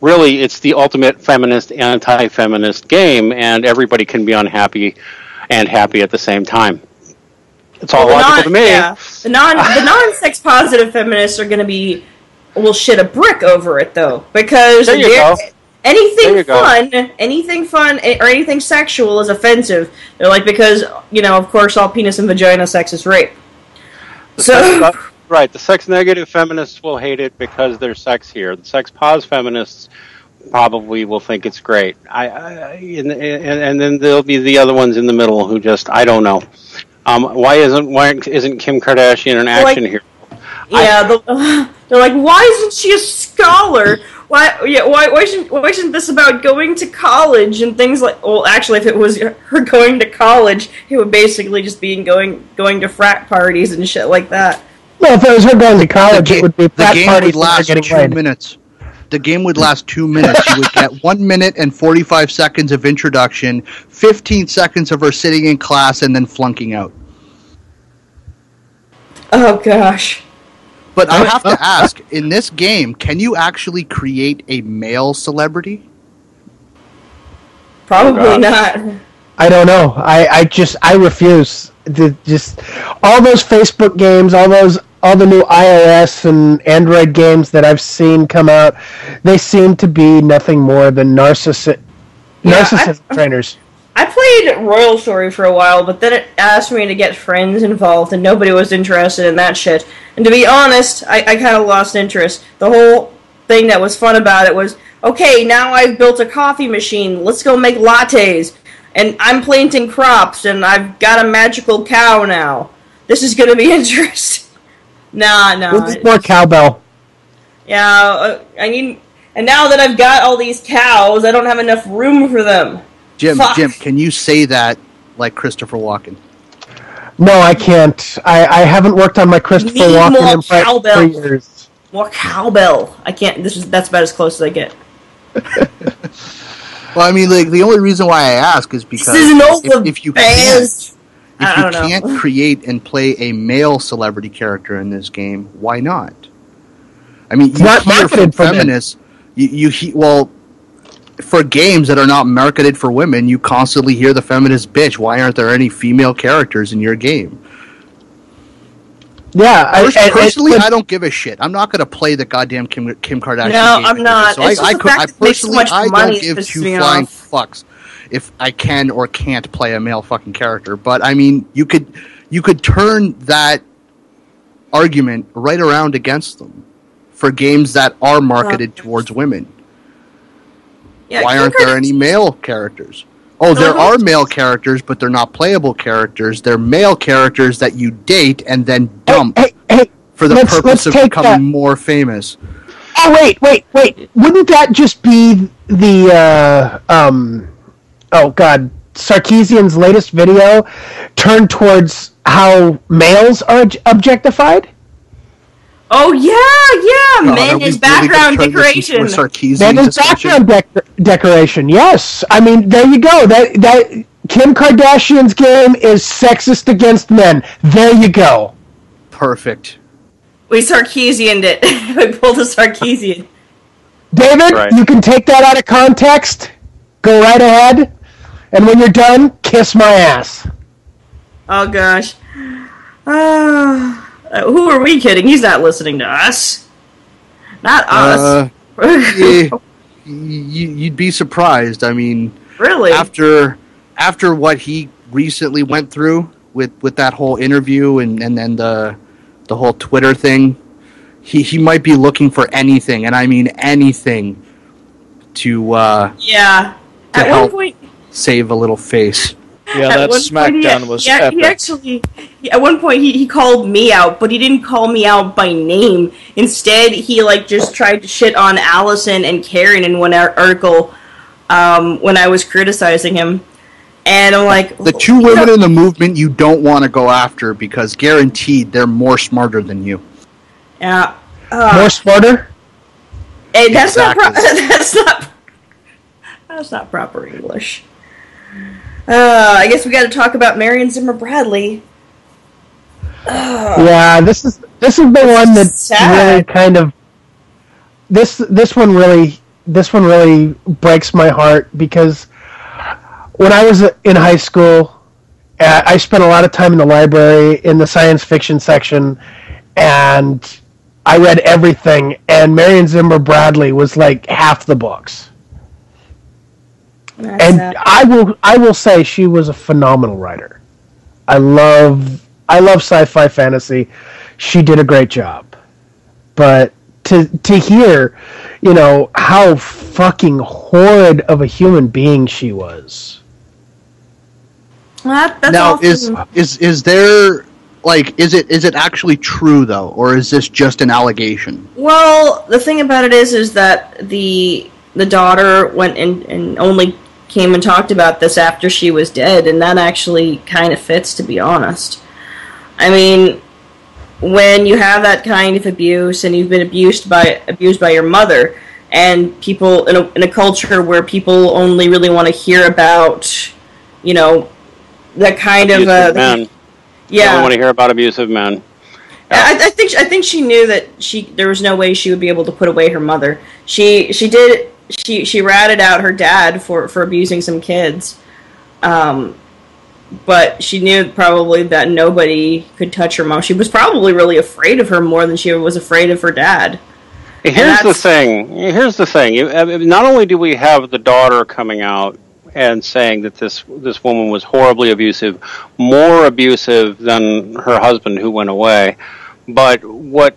really it's the ultimate feminist, anti-feminist game, and everybody can be unhappy and happy at the same time. It's all logical to me. Yeah. The non-sex positive feminists are going to will shit a brick over it, though, because anything fun or anything sexual is offensive. They're like, because of course all penis and vagina sex is rape. Right, the sex negative feminists will hate it because there's sex here. The sex positive feminists probably will think it's great. And then there'll be the other ones in the middle who just, I don't know. Why isn't Kim Kardashian an action hero? Yeah, they're like, why isn't she a scholar? Why isn't this about going to college and things like? Well, actually, if it was her going to college, it would basically just be going to frat parties and shit like that. Well, if it was her going to college, it would be frat parties. The game would last 2 minutes. The game would last 2 minutes. You would get 1 minute and 45 seconds of introduction, 15 seconds of her sitting in class, and then flunking out. Oh gosh. But I have to ask, in this game, can you actually create a male celebrity? Probably not. I don't know. I refuse. Just all those Facebook games, all the new iOS and Android games that I've seen come out, they seem to be nothing more than narcissism trainers. I played Royal Story for a while, but then it asked me to get friends involved, and nobody was interested in that shit. And to be honest, I kind of lost interest. The whole thing that was fun about it was, okay, now I've built a coffee machine, let's go make lattes. And I'm planting crops, and I've got a magical cow now. This is going to be interesting. No. More cowbell. Yeah, and now that I've got all these cows, I don't have enough room for them. Jim, can you say that like Christopher Walken? No, I can't. I haven't worked on my Christopher Walken impression for years. More cowbell. I can't. That's about as close as I get. Well, I mean, like the only reason why I ask is because if you can't create and play a male celebrity character in this game, why not? I mean, you hear from feminists. Well, for games that are not marketed for women, you constantly hear the feminist bitch. Why aren't there any female characters in your game? Yeah, personally, I don't give a shit. I'm not going to play the goddamn Kim Kardashian. No, I'm not. So I don't give two flying fucks if I can or can't play a male fucking character. But I mean, you could turn that argument right around against them for games that are marketed towards women. Yeah, why aren't there any male characters? Oh, there are male characters, but they're not playable characters. They're male characters that you date and then dump for the purpose of becoming more famous. Oh, wait. Wouldn't that just be the, Sarkeesian's latest video turned towards how males are objectified? Oh, yeah, men is background decoration. Men is background decoration, yes. I mean, there you go. That Kim Kardashian's game is sexist against men. There you go. Perfect. We Sarkeesian'd it. We pulled a Sarkeesian. David, you can take that out of context. Go right ahead. And when you're done, kiss my ass. Oh, gosh. Who are we kidding? He's not listening to us. Not us. You'd be surprised. I mean, really, after what he recently went through with that whole interview and then the whole Twitter thing, he might be looking for anything, and I mean anything, to at help one point save a little face. Yeah, that SmackDown was epic. He actually, at one point, he called me out, but he didn't call me out by name. Instead, he just tried to shit on Allison and Karen in one article when I was criticizing him. And I'm like... The two women in the movement you don't want to go after because guaranteed they're more smarter than you. Yeah. More smarter? Hey, that's not proper English. I guess we got to talk about Marion Zimmer Bradley. Yeah, this is the one that really kind of this one really breaks my heart because when I was in high school, I spent a lot of time in the library in the science fiction section, and I read everything. And Marion Zimmer Bradley was like half the books. And I will say she was a phenomenal writer. I love sci-fi fantasy. She did a great job. But to hear, how fucking horrid of a human being she was. That's now awesome. is there is it actually true though, or is this just an allegation? Well, the thing about it is that the daughter went and only came and talked about this after she was dead, and that actually kind of fits, to be honest. I mean, when you have that kind of abuse, and you've been abused by your mother, and people in a culture where people only really want to hear about, that kind of men. Yeah, I only want to hear about abusive men. I think she knew that there was no way she would be able to put away her mother. She ratted out her dad for abusing some kids, but she knew probably that nobody could touch her mom. She was probably really afraid of her more than she was afraid of her dad. Here's the thing. Not only do we have the daughter coming out and saying that this woman was horribly abusive, more abusive than her husband who went away. But what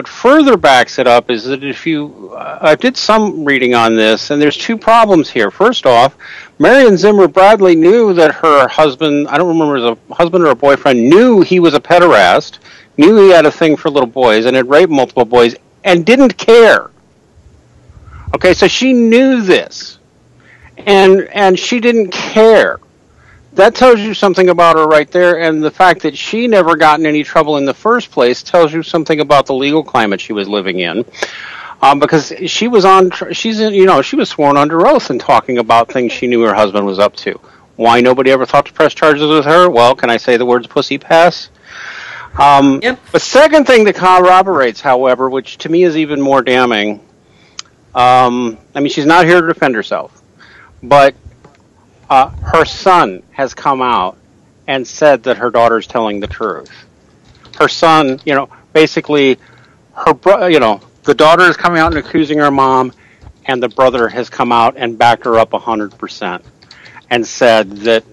further backs it up is that if you, I did some reading on this, and there's two problems here. First off, Marion Zimmer Bradley knew that her husband, I don't remember if it was a husband or a boyfriend, knew he was a pederast, knew he had a thing for little boys, and had raped multiple boys, and didn't care. Okay, so she knew this, and she didn't care. That tells you something about her right there, and the fact that she never got in any trouble in the first place tells you something about the legal climate she was living in. Because she was she was sworn under oath and talking about things she knew her husband was up to. Why nobody ever thought to press charges with her? Well, can I say the words pussy pass? Yep. The second thing that corroborates, however, which to me is even more damning, she's not here to defend herself, but her son has come out and said that her daughter's telling the truth. Her son, basically, the daughter is coming out and accusing her mom, and the brother has come out and backed her up 100% and said that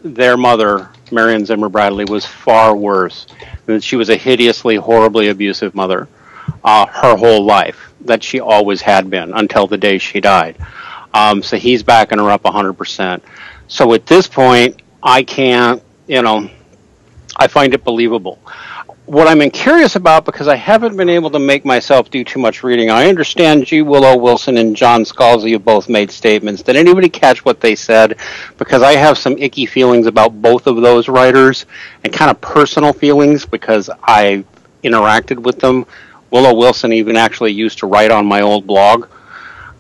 their mother, Marion Zimmer Bradley, was far worse, and that she was a hideously, horribly abusive mother her whole life, that she always had been until the day she died. So he's backing her up 100%. So at this point, I can't, I find it believable. What I'm curious about, because I haven't been able to make myself do too much reading, I understand G. Willow Wilson and John Scalzi have both made statements. Did anybody catch what they said? Because I have some icky feelings about both of those writers, and kind of personal feelings, because I interacted with them. Willow Wilson even actually used to write on my old blog.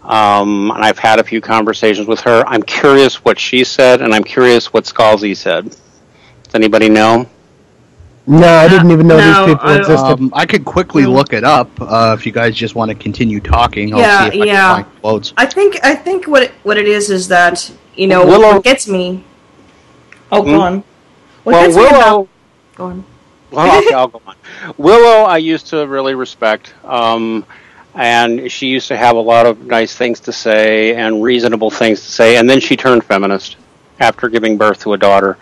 And I've had a few conversations with her. I'm curious what she said, and I'm curious what Scalzi said. Does anybody know? No, I didn't even know these people existed. I could quickly look it up if you guys just want to continue talking. I'll see if I can find quotes. I think what it is that Willow, what gets me. Oh, go on. Willow. Go on. Well, okay, I'll go on. Willow, I used to really respect. And she used to have a lot of nice things to say and reasonable things to say. And then she turned feminist after giving birth to a daughter,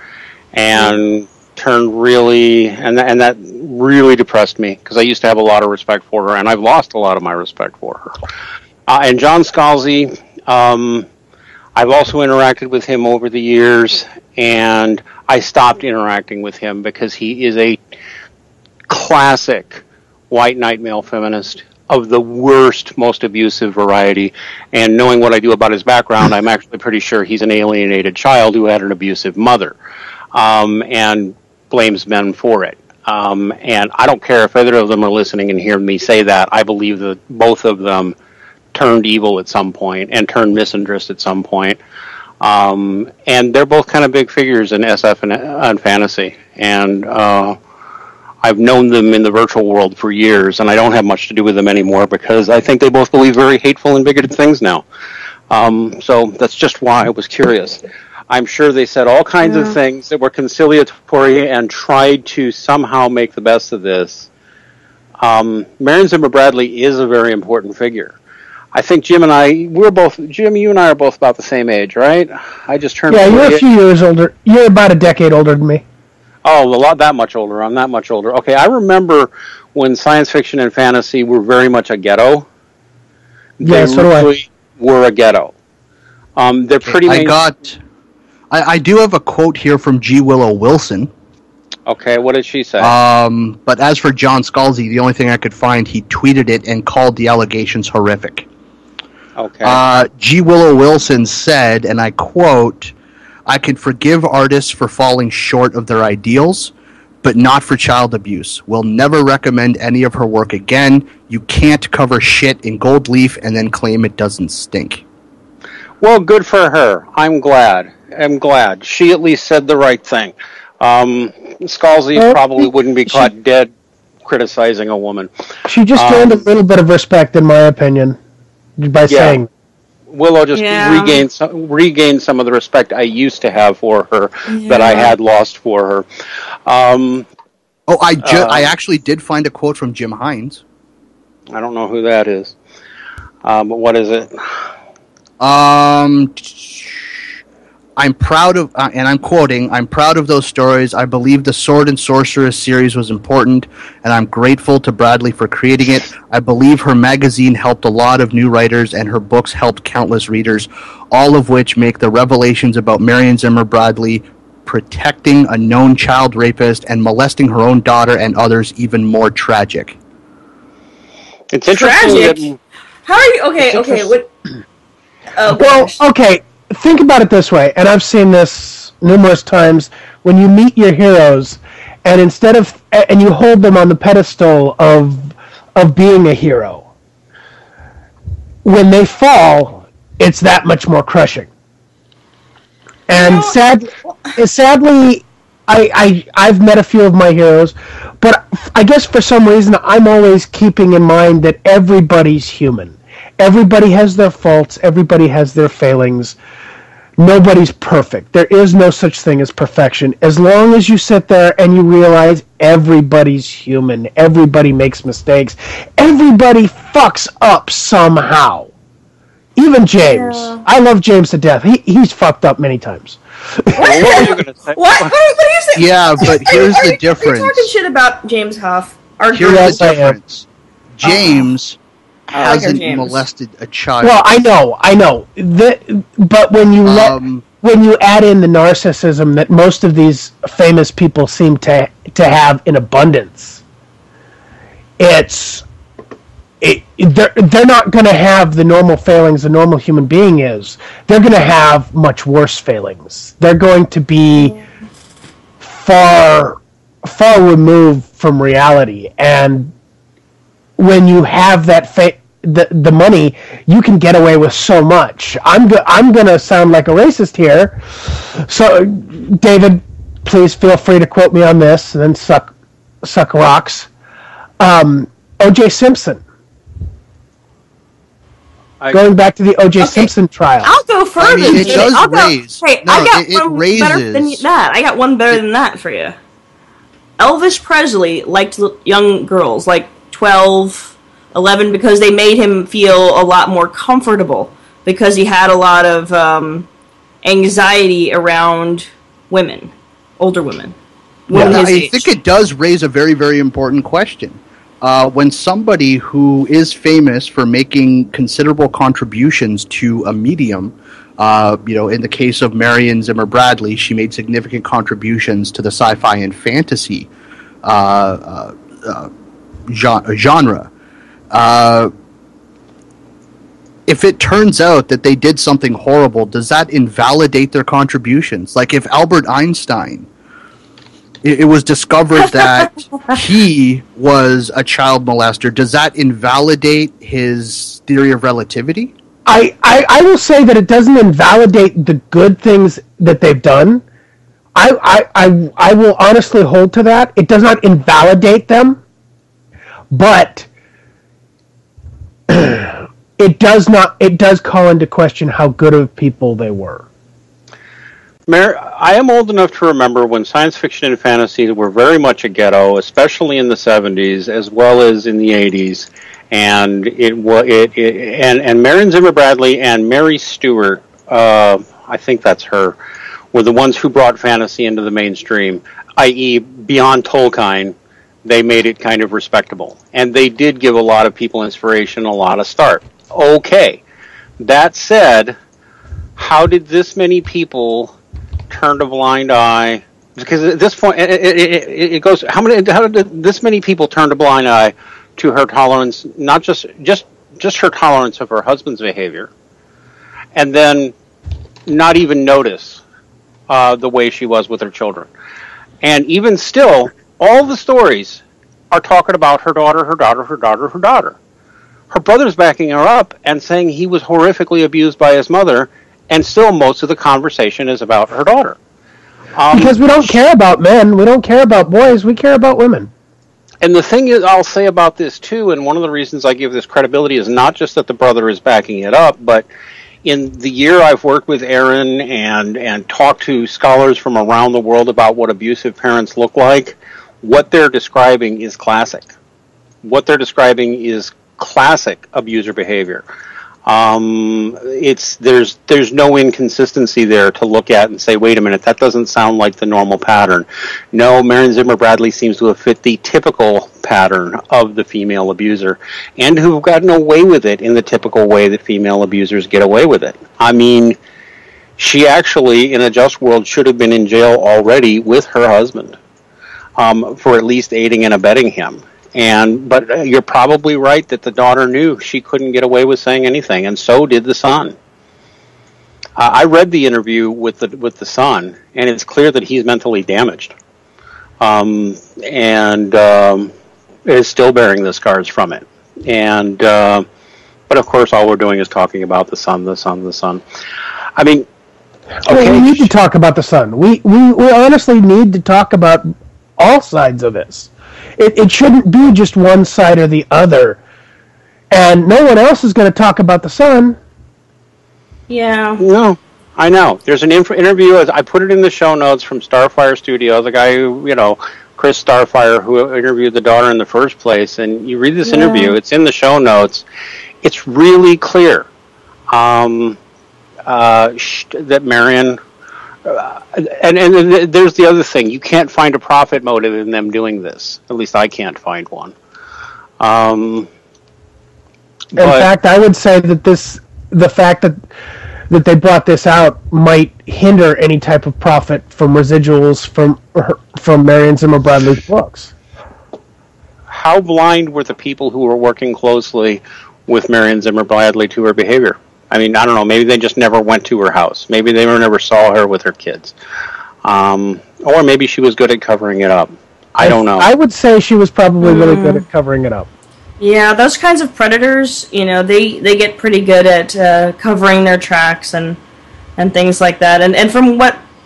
and turned really, and that really depressed me, because I used to have a lot of respect for her, and I've lost a lot of my respect for her. And John Scalzi, I've also interacted with him over the years, and I stopped interacting with him because he is a classic white knight male feminist of the worst, most abusive variety. And knowing what I do about his background, I'm actually pretty sure he's an alienated child who had an abusive mother, and blames men for it. And I don't care if either of them are listening and hear me say that. I believe that both of them turned evil at some point and turned misandrist at some point. And they're both kind of big figures in SF and fantasy. And I've known them in the virtual world for years, and I don't have much to do with them anymore because I think they both believe very hateful and bigoted things now. So that's just why I was curious. I'm sure they said all kinds of things that were conciliatory and tried to somehow make the best of this. Marion Zimmer Bradley is a very important figure. I think Jim, you and I are both about the same age, right? I just turned 48. You're a few years older. You're about a decade older than me. Oh, that much older. I'm that much older. Okay, I remember when science fiction and fantasy were very much a ghetto. They really were a ghetto. They're pretty. I do have a quote here from G. Willow Wilson. Okay, what did she say? But as for John Scalzi, the only thing I could find, he tweeted it and called the allegations horrific. Okay. G. Willow Wilson said, and I quote, "I can forgive artists for falling short of their ideals, but not for child abuse. Will never recommend any of her work again. You can't cover shit in gold leaf and then claim it doesn't stink." Well, good for her. I'm glad. She at least said the right thing. Scalzi probably wouldn't be caught dead criticizing a woman. She just gained a little bit of respect, in my opinion, by saying. Willow just regained some of the respect I used to have for her that I had lost for her. I actually did find a quote from Jim Hines. I don't know who that is. But what is it? I'm proud of, and I'm quoting, I'm proud of those stories. I believe the Sword and Sorceress series was important, and I'm grateful to Bradley for creating it. I believe her magazine helped a lot of new writers, and her books helped countless readers, all of which make the revelations about Marion Zimmer Bradley protecting a known child rapist and molesting her own daughter and others even more tragic. It's interesting Tragic? How are you? Okay, what? Oh, Well, okay, think about it this way, and I've seen this numerous times. When you meet your heroes, and and you hold them on the pedestal of being a hero, when they fall, it's that much more crushing. And sadly, I've met a few of my heroes, but I guess for some reason I'm always keeping in mind that everybody's human. Everybody has their faults. Everybody has their failings. Nobody's perfect. There is no such thing as perfection. As long as you sit there and you realize everybody's human, everybody makes mistakes, everybody fucks up somehow. Even James. Yeah. I love James to death. He's fucked up many times. What are you saying? Yeah, but here's the difference. You're talking shit about James Huff. Here's the difference. James hasn't molested a child. Well, I know. But when you add in the narcissism that most of these famous people seem to have in abundance, they're not going to have the normal failings a normal human being is. They're going to have much worse failings. They're going to be far removed from reality. And when you have that the money, you can get away with so much. I'm going to sound like a racist here. So, David, please feel free to quote me on this, and then suck rocks. O.J. Simpson. Going back to the O.J. Simpson trial. I'll go further. I mean, it does raise. Hey, no, I got it one raises. better than that. I got one better than that for you. Elvis Presley liked young girls, like 12, 11, because they made him feel a lot more comfortable, because he had a lot of anxiety around women, older women. I think it does raise a very, very important question. When somebody who is famous for making considerable contributions to a medium, in the case of Marion Zimmer Bradley, she made significant contributions to the sci-fi and fantasy genre. If it turns out that they did something horrible, does that invalidate their contributions? Like if Albert Einstein, it was discovered that he was a child molester, does that invalidate his theory of relativity? I will say that it doesn't invalidate the good things that they've done. I will honestly hold to that. It does not invalidate them, but it does call into question how good of people they were. I am old enough to remember when science fiction and fantasy were very much a ghetto, especially in the 70s as well as in the 80s, and and Marion Zimmer Bradley and Mary Stewart, I think that's her, were the ones who brought fantasy into the mainstream, i.e. beyond Tolkien. They made it kind of respectable, and they did give a lot of people inspiration, a lot of start. Okay, that said, how did this many people turned a blind eye? Because at this point, it goes. How did this many people turn a blind eye to her tolerance? Not just her tolerance of her husband's behavior, and then not even notice the way she was with her children. And even still, all the stories are talking about her daughter. Her brother's backing her up and saying he was horrifically abused by his mother. And still, most of the conversation is about her daughter. Because we don't care about men. We don't care about boys. We care about women. And the thing is, I'll say about this, too, and one of the reasons I give this credibility is not just that the brother is backing it up, but in the year I've worked with Aaron and talked to scholars from around the world about what abusive parents look like, what they're describing is classic. What they're describing is classic abuser behavior. There's no inconsistency there to look at and say, wait a minute, that doesn't sound like the normal pattern. No, Marion Zimmer Bradley seems to have fit the typical pattern of the female abuser, and who've gotten away with it in the typical way that female abusers get away with it. I mean, she actually, in a just world, should have been in jail already with her husband for at least aiding and abetting him. But you're probably right that the daughter knew she couldn't get away with saying anything, and so did the son. I read the interview with the son, and it's clear that he's mentally damaged, and is still bearing the scars from it. But of course, all we're doing is talking about the son. I mean, okay. Well, we need to talk about the son. We honestly need to talk about all sides of this. It shouldn't be just one side or the other. And no one else is going to talk about the son. Yeah. No, I know. There's an interview, I put it in the show notes, from Starfire Studios, the guy who, Chris Starfire, who interviewed the daughter in the first place. And you read this interview, it's in the show notes. It's really clear that Marion... and there's the other thing. You can't find a profit motive in them doing this. At least I can't find one. In fact, I would say that the fact that they brought this out might hinder any type of profit from residuals from Marion Zimmer Bradley's books. How blind were the people who were working closely with Marion Zimmer Bradley to her behavior? I mean, I don't know, maybe they just never went to her house. Maybe they never saw her with her kids. Or maybe she was good at covering it up. I don't know. I would say she was probably really good at covering it up. Yeah, those kinds of predators, they get pretty good at covering their tracks and things like that. And from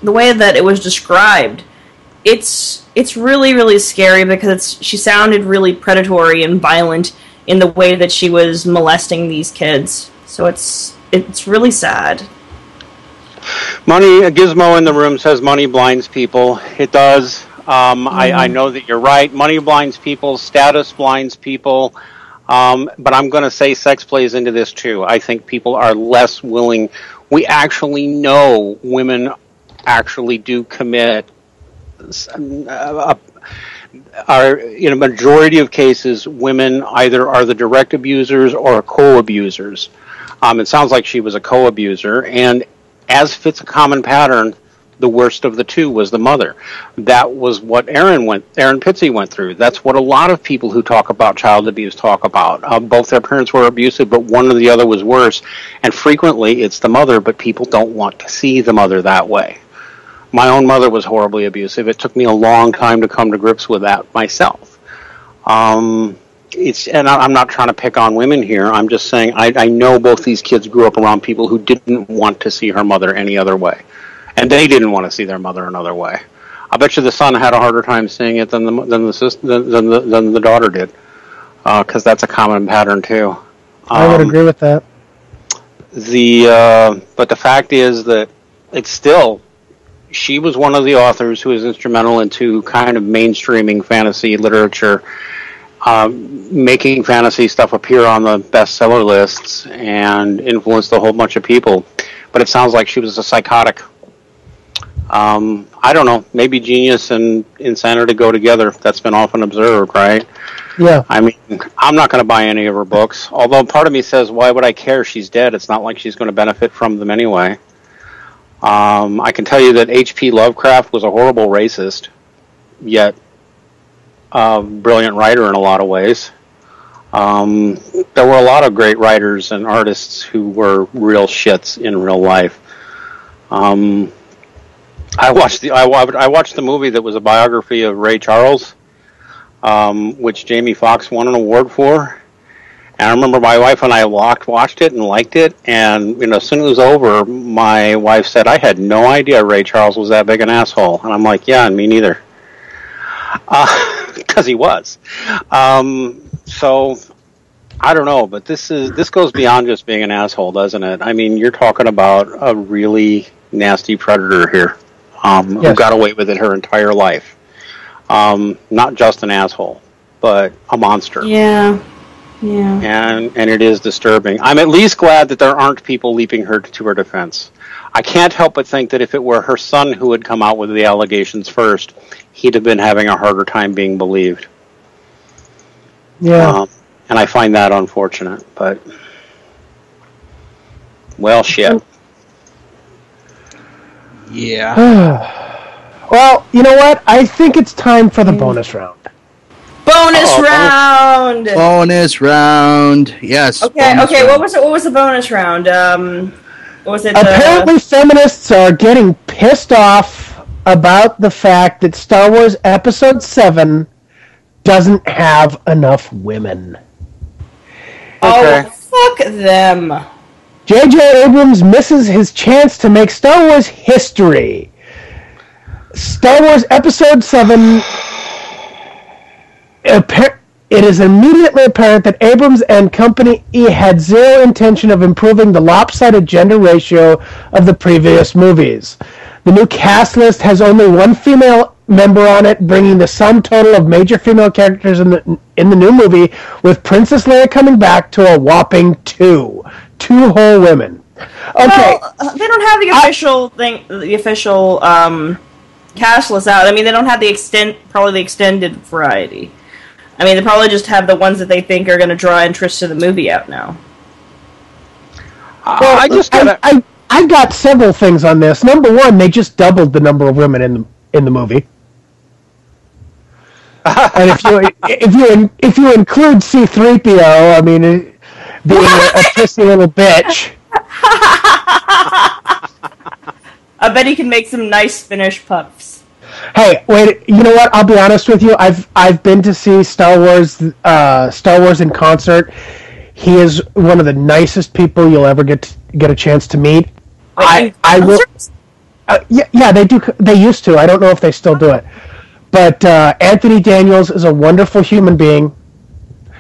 the way that it was described, it's really, really scary because she sounded really predatory and violent in the way that she was molesting these kids. So it's really sad. Money, a gizmo in the room says money blinds people. It does. I know that you're right. Money blinds people. Status blinds people. But I'm going to say sex plays into this too. I think people are less willing. We actually know women actually do commit. Are in a majority of cases, women either are the direct abusers or co-abusers. It sounds like she was a co-abuser, and as fits a common pattern, the worst of the two was the mother. That was what Aaron Pitsey went through. That's what a lot of people who talk about child abuse talk about. Both their parents were abusive, but one or the other was worse, and frequently it's the mother, but people don't want to see the mother that way. My own mother was horribly abusive. It took me a long time to come to grips with that myself. And I'm not trying to pick on women here. I'm just saying I know both these kids grew up around people who didn't want to see her mother any other way, and they didn't want to see their mother another way. I bet you the son had a harder time seeing it than the daughter did, because that's a common pattern too. I would agree with that. But the fact is that it's still. She was one of the authors who was instrumental into kind of mainstreaming fantasy literature, making fantasy stuff appear on the bestseller lists, and influenced a whole bunch of people. But it sounds like she was a psychotic. I don't know. Maybe genius and insanity go together. That's been often observed, right? Yeah. I mean, I'm not going to buy any of her books. Although part of me says, why would I care? She's dead. It's not like she's going to benefit from them anyway. I can tell you that H.P. Lovecraft was a horrible racist, yet a brilliant writer in a lot of ways. There were a lot of great writers and artists who were real shits in real life. I watched the movie that was a biography of Ray Charles, which Jamie Foxx won an award for. And I remember my wife and I watched it and liked it, and as soon as it was over, my wife said, I had no idea Ray Charles was that big an asshole. And I'm like, yeah, and me neither. Because he was. So, I don't know, but this goes beyond just being an asshole, doesn't it? I mean, you're talking about a really nasty predator here, who got away with it her entire life. Not just an asshole, but a monster. Yeah. Yeah. And it is disturbing. I'm at least glad that there aren't people leaping to her defense. I can't help but think that if it were her son who had come out with the allegations first, he'd have been having a harder time being believed. Yeah. And I find that unfortunate, but well, shit. Yeah. Well, you know what? I think it's time for the bonus round. Bonus round. Bonus round. Yes. Okay. bonus Okay. round. What was the bonus round? What was it? Apparently, feminists are getting pissed off about the fact that Star Wars Episode 7 doesn't have enough women. Oh, fuck them. J.J. Abrams misses his chance to make Star Wars history. Star Wars Episode 7... It is immediately apparent that Abrams and company had zero intention of improving the lopsided gender ratio of the previous movies. The new cast list has only one female member on it, bringing the sum total of major female characters in the new movie, with Princess Leia coming back, to a whopping 2 whole women. Okay, Well, they don't have the official cast list out. I mean, they don't have the extended variety. I mean, they probably just have the ones that they think are going to draw interest to the movie out now. well, I've got several things on this. Number one, they just doubled the number of women in the movie. And if you include C-3PO, I mean, being a pissy little bitch. I bet he can make some nice Finnish puffs. Hey, wait! You know what? I'll be honest with you. I've been to see Star Wars in concert. He is one of the nicest people you'll ever get a chance to meet. I will. Yeah, they do. They used to. I don't know if they still do it. But Anthony Daniels is a wonderful human being.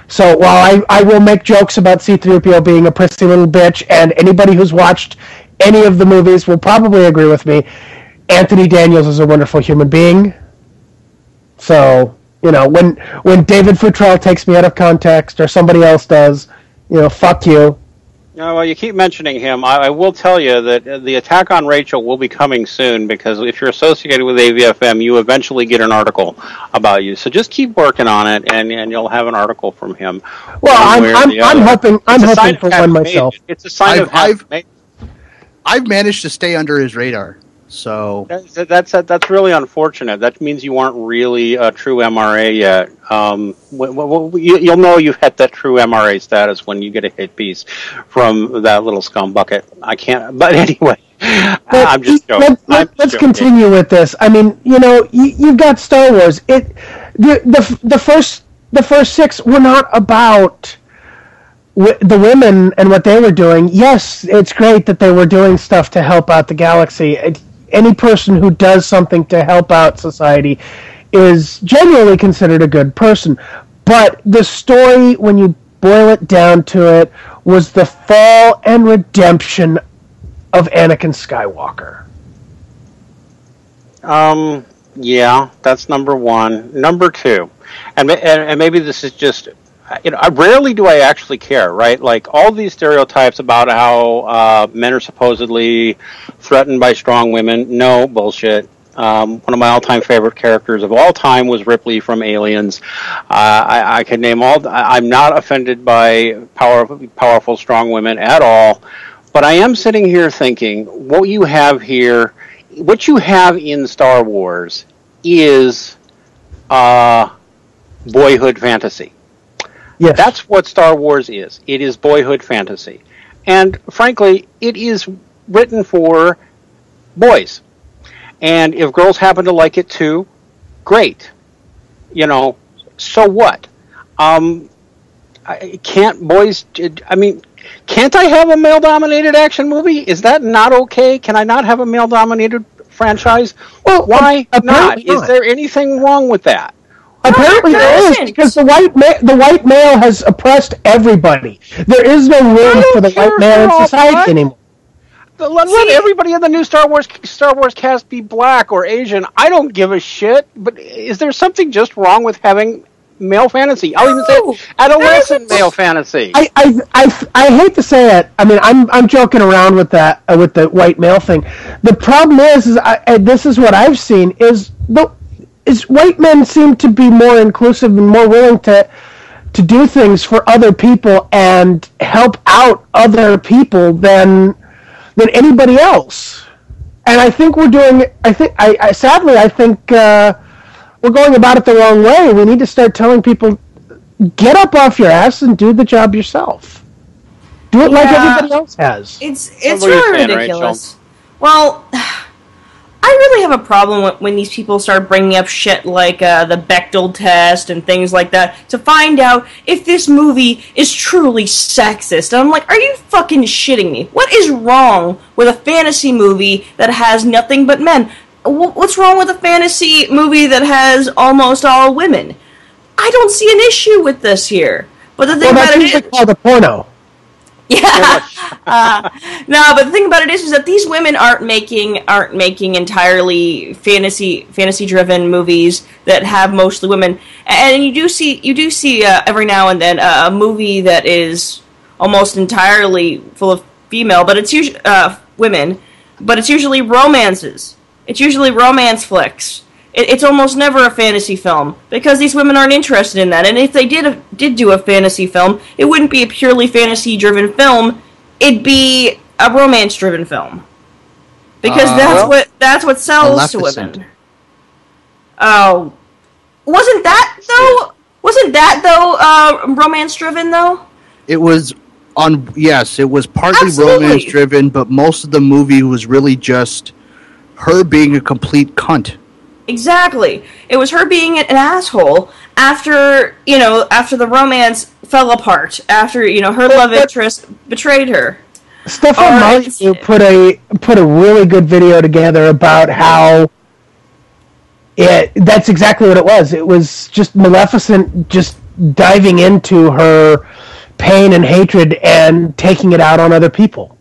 So while I will make jokes about C-3PO being a prissy little bitch, and anybody who's watched any of the movies will probably agree with me, Anthony Daniels is a wonderful human being. So, you know, when David Futrell takes me out of context, or somebody else does, you know, fuck you. No, well, you keep mentioning him. I will tell you that the attack on Rachel will be coming soon, because if you're associated with AVFM, you eventually get an article about you. So just keep working on it, and you'll have an article from him. Well, I'm hoping for one myself. It's a sign of I've managed to stay under his radar. So that's really unfortunate. That means you aren't really a true MRA yet. You'll know you've hit that true MRA status when you get a hit piece from that little scum bucket. I can't. But anyway, I'm just joking. Let's continue with this. I mean, you know, you've got Star Wars. The first 6 were not about the women and what they were doing. Yes, it's great that they were doing stuff to help out the galaxy. Any person who does something to help out society is generally considered a good person. But the story, when you boil it down to it, was the fall and redemption of Anakin Skywalker. Yeah, that's number one. Number two, and maybe this is just, you know, rarely do I actually care, right? Like, all these stereotypes about how men are supposedly threatened by strong women. No, bullshit. One of my all-time favorite characters of all time was Ripley from Aliens. I could name all. I'm not offended by powerful, strong women at all. But I am sitting here thinking, what you have in Star Wars is boyhood fantasy. Yes. That's what Star Wars is. It is boyhood fantasy. And frankly, it is written for boys. And if girls happen to like it too, great. You know, so what? Can't I have a male-dominated action movie? Is that not okay? Can I not have a male-dominated franchise? Well, why not? Is there anything wrong with that? Apparently there is, because the white male has oppressed everybody. There is no room for the white male in society anymore. Let everybody in the new Star Wars cast be black or Asian. I don't give a shit. But is there something just wrong with having male fantasy. I'll even say adolescent male fantasy. I hate to say it. I mean, I'm joking around with that with the white male thing. The problem is this is what I've seen is white men seem to be more inclusive and more willing to do things for other people and help out other people than anybody else. And I think we're doing. Sadly, I think we're going about it the wrong way. We need to start telling people, get up off your ass and do the job yourself. Do it like everybody else has. It's really ridiculous. Well, I really have a problem when these people start bringing up shit like the Bechdel test and things like that to find out if this movie is truly sexist. And I'm like, are you fucking shitting me? What is wrong with a fantasy movie that has nothing but men? What's wrong with a fantasy movie that has almost all women? I don't see an issue with this here. But the thing about it is, called a porno. Yeah. No, but the thing about it is that these women aren't making entirely fantasy driven movies that have mostly women. And you do see every now and then a movie that is almost entirely full of female, but it's usually women, but it's usually romances. It's usually romance flicks. It's almost never a fantasy film because these women aren't interested in that. And if they did do a fantasy film, it wouldn't be a purely fantasy-driven film. It'd be a romance-driven film because that's what sells Maleficent. to women. Oh, wasn't that romance-driven though? It was it was partly Absolutely. romance-driven, but most of the movie was really just her being a complete cunt. Exactly. It was her being an asshole after the romance fell apart, after, her love interest betrayed her. Stefan Molyneux put a really good video together about how that's exactly what it was. It was just Maleficent just diving into her pain and hatred and taking it out on other people.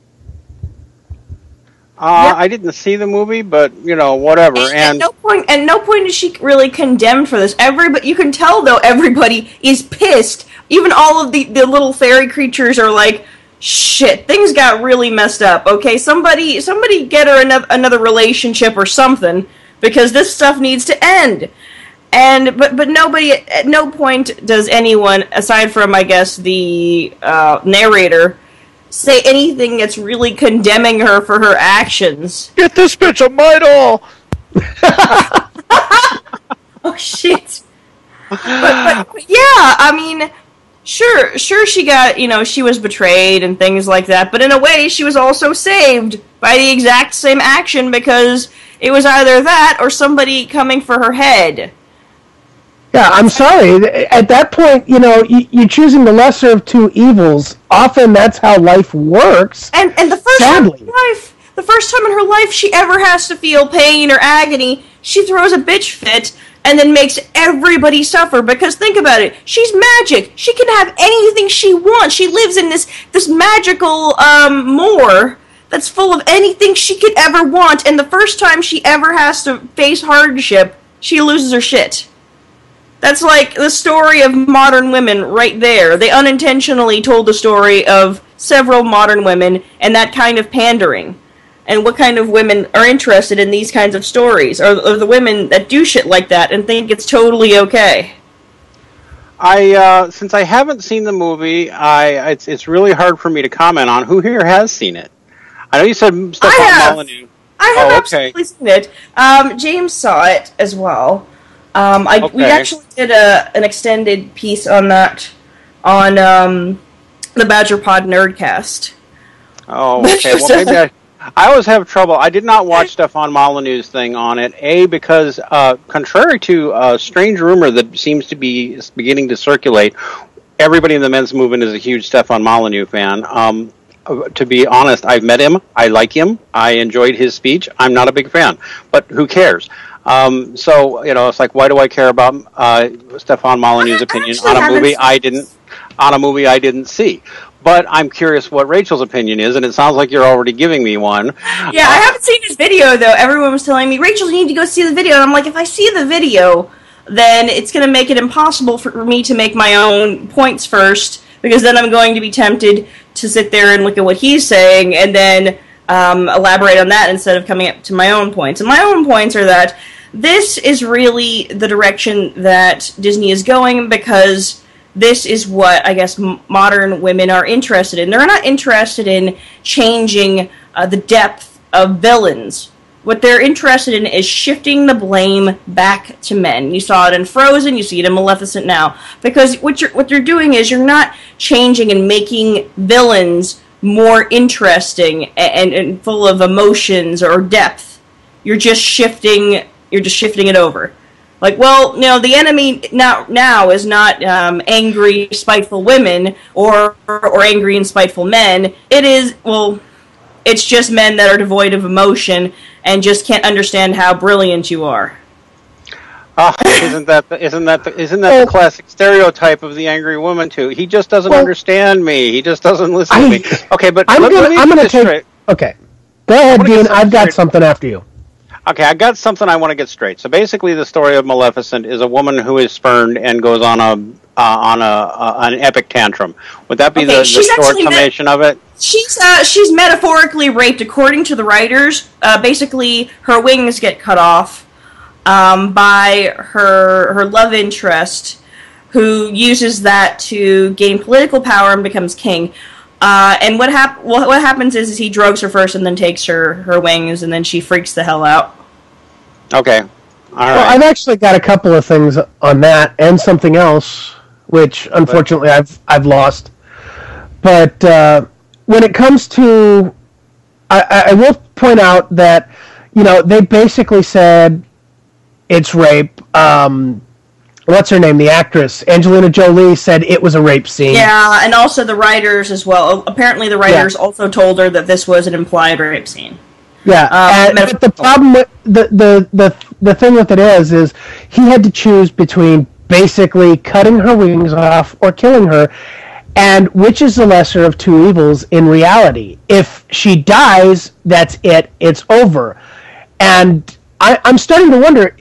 I didn't see the movie, but whatever. And at no point is she really condemned for this. You can tell though everybody is pissed. Even all of the little fairy creatures are like, shit, things got really messed up. Okay, somebody get her another relationship or something because this stuff needs to end. But nobody, at no point does anyone, aside from I guess the narrator, say anything that's really condemning her for her actions. Get this bitch a Midol! Oh shit! But yeah, I mean, sure, she got, she was betrayed and things like that. But in a way, she was also saved by the exact same action because it was either that or somebody coming for her head. Yeah, I'm sorry. At that point, you're choosing the lesser of two evils. Often that's how life works. And the first time in her life she ever has to feel pain or agony, she throws a bitch fit and then makes everybody suffer. Because think about it, she's magic. She can have anything she wants. She lives in this magical moor that's full of anything she could ever want. And the first time she ever has to face hardship, she loses her shit. That's like the story of modern women right there. They unintentionally told the story of several modern women and that kind of pandering. And what kind of women are interested in these kinds of stories, or the women that do shit like that and think it's totally okay. Since I haven't seen the movie, it's really hard for me to comment on. Who here has seen it? I know you said Stefan Molyneux. I have absolutely seen it. James saw it as well. We actually did an extended piece on that on the Badger Pod Nerdcast. Oh, okay. Well, maybe I always have trouble. I did not watch Stefan Molyneux's thing on it. Because contrary to a strange rumor that seems to be beginning to circulate, everybody in the men's movement is a huge Stefan Molyneux fan. To be honest, I've met him. I like him. I enjoyed his speech. I'm not a big fan, but who cares? So it's like, why do I care about Stefan Molyneux's opinion on a movie I didn't see? But I'm curious what Rachel's opinion is, and it sounds like you're already giving me one. Yeah, I haven't seen his video though. Everyone was telling me, Rachel, you need to go see the video. And I'm like, if I see the video, then it's going to make it impossible for me to make my own points first, because then I'm going to be tempted to sit there and look at what he's saying and then elaborate on that instead of coming up to my own points. And my own points are that this is really the direction that Disney is going, because this is what, I guess, modern women are interested in. They're not interested in changing the depth of villains. What they're interested in is shifting the blame back to men. You saw it in Frozen, you see it in Maleficent now. Because what you're doing is you're not changing and making villains more interesting and full of emotions or depth. You're just shifting it over. Like, well, the enemy now is not angry, spiteful women or angry and spiteful men. It is, it's just men that are devoid of emotion and just can't understand how brilliant you are. Isn't that the classic stereotype of the angry woman too? He just doesn't understand me. He just doesn't listen to me. Okay, but I'm gonna take. Straight. Okay, go ahead, Dean. I've got something after you. Okay, I got something I want to get straight. So basically, the story of Maleficent is a woman who is spurned and goes on an epic tantrum. Would that be the short summation of it? She's metaphorically raped, according to the writers. Basically, her wings get cut off by her love interest, who uses that to gain political power and becomes king. And what happens is he drugs her first and then takes her wings, and then she freaks the hell out. Okay. All right. Well, I've actually got a couple of things on that and something else, which unfortunately I've lost. But when it comes to, I will point out that they basically said it's rape. What's her name? The actress Angelina Jolie said it was a rape scene. Yeah, and also the writers as well. Apparently, the writers also told her that this was an implied rape scene. Yeah, but the problem with the thing with it is he had to choose between basically cutting her wings off or killing her, and which is the lesser of two evils in reality? If she dies, that's it. It's over. And I'm starting to wonder.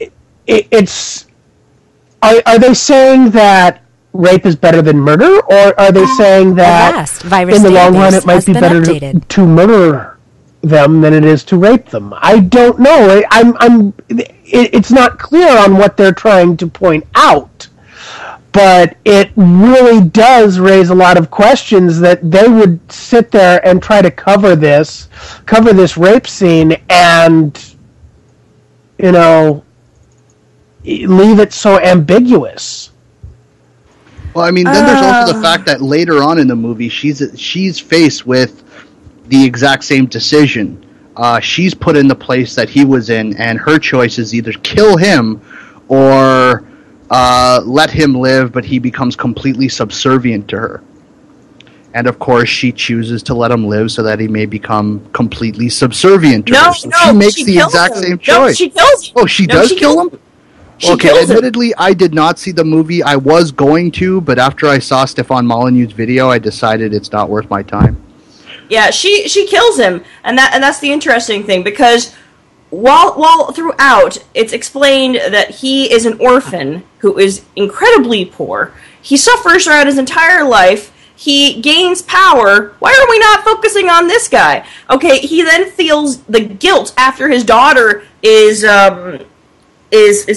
Are they saying that rape is better than murder, or are they saying that in the long run it might be better to murder them than it is to rape them? I don't know. It's not clear on what they're trying to point out, but it really does raise a lot of questions that they would sit there and try to cover this rape scene and leave it so ambiguous. Well, I mean, then there's also the fact that later on in the movie, she's faced with the exact same decision. She's put in the place that he was in, and her choice is either kill him or let him live, but he becomes completely subservient to her. And of course, she chooses to let him live so that he may become completely subservient to her. So she makes the exact same choice. No, she kills him. Oh, she does kill him? Okay, admittedly, I did not see the movie. I was going to, but after I saw Stefan Molyneux's video, I decided it's not worth my time. Yeah, she kills him, and that's the interesting thing, because while throughout it's explained that he is an orphan who is incredibly poor. He suffers throughout his entire life. He gains power. Why are we not focusing on this guy? Okay, he then feels the guilt after his daughter is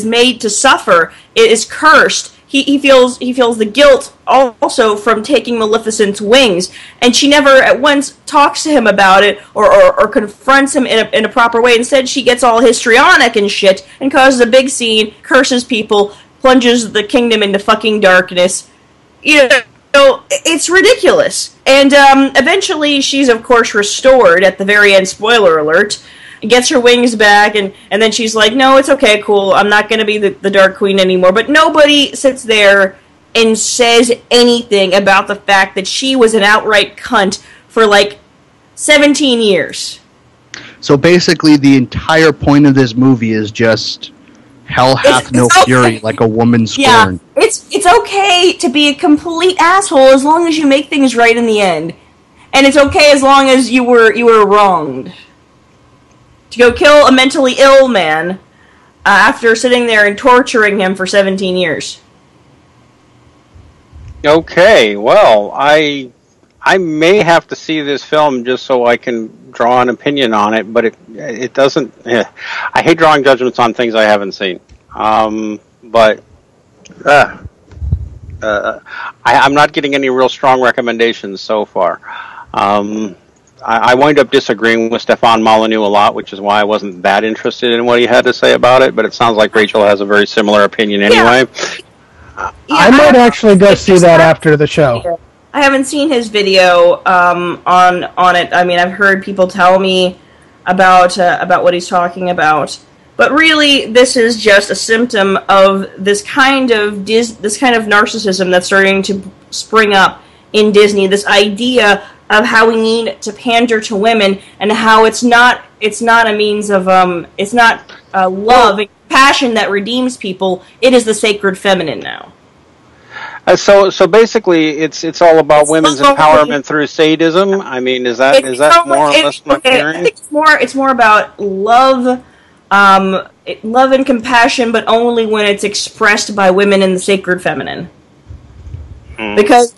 made to suffer. It is cursed. He feels the guilt also from taking Maleficent's wings, and she never at once talks to him about it or confronts him in a proper way. Instead, she gets all histrionic and shit and causes a big scene, curses people, plunges the kingdom into fucking darkness. It's ridiculous. And eventually, she's of course restored at the very end. Spoiler alert. Gets her wings back, and then she's like, no, it's okay, cool, I'm not going to be the Dark Queen anymore. But nobody sits there and says anything about the fact that she was an outright cunt for, 17 years. So basically, the entire point of this movie is just hell hath no fury like a woman scorned. Yeah, it's okay to be a complete asshole as long as you make things right in the end. And it's okay as long as you were wronged. To go kill a mentally ill man after sitting there and torturing him for 17 years. Okay, well, I may have to see this film just so I can draw an opinion on it, but it doesn't. I hate drawing judgments on things I haven't seen. But I'm not getting any real strong recommendations so far. I wind up disagreeing with Stefan Molyneux a lot, which is why I wasn't that interested in what he had to say about it, but it sounds like Rachel has a very similar opinion anyway. I might actually go see that after the show. I haven't seen his video on it. I mean, I've heard people tell me about what he's talking about, but really, this is just a symptom of this kind of narcissism that's starting to spring up in Disney. This idea of how we need to pander to women, and how it's not a means of it's not love and passion that redeems people. It is the sacred feminine now. So basically, it's all about women's empowerment through sadism. I mean, is that more or less my theory? I think it's more about love, love and compassion, but only when it's expressed by women in the sacred feminine. Because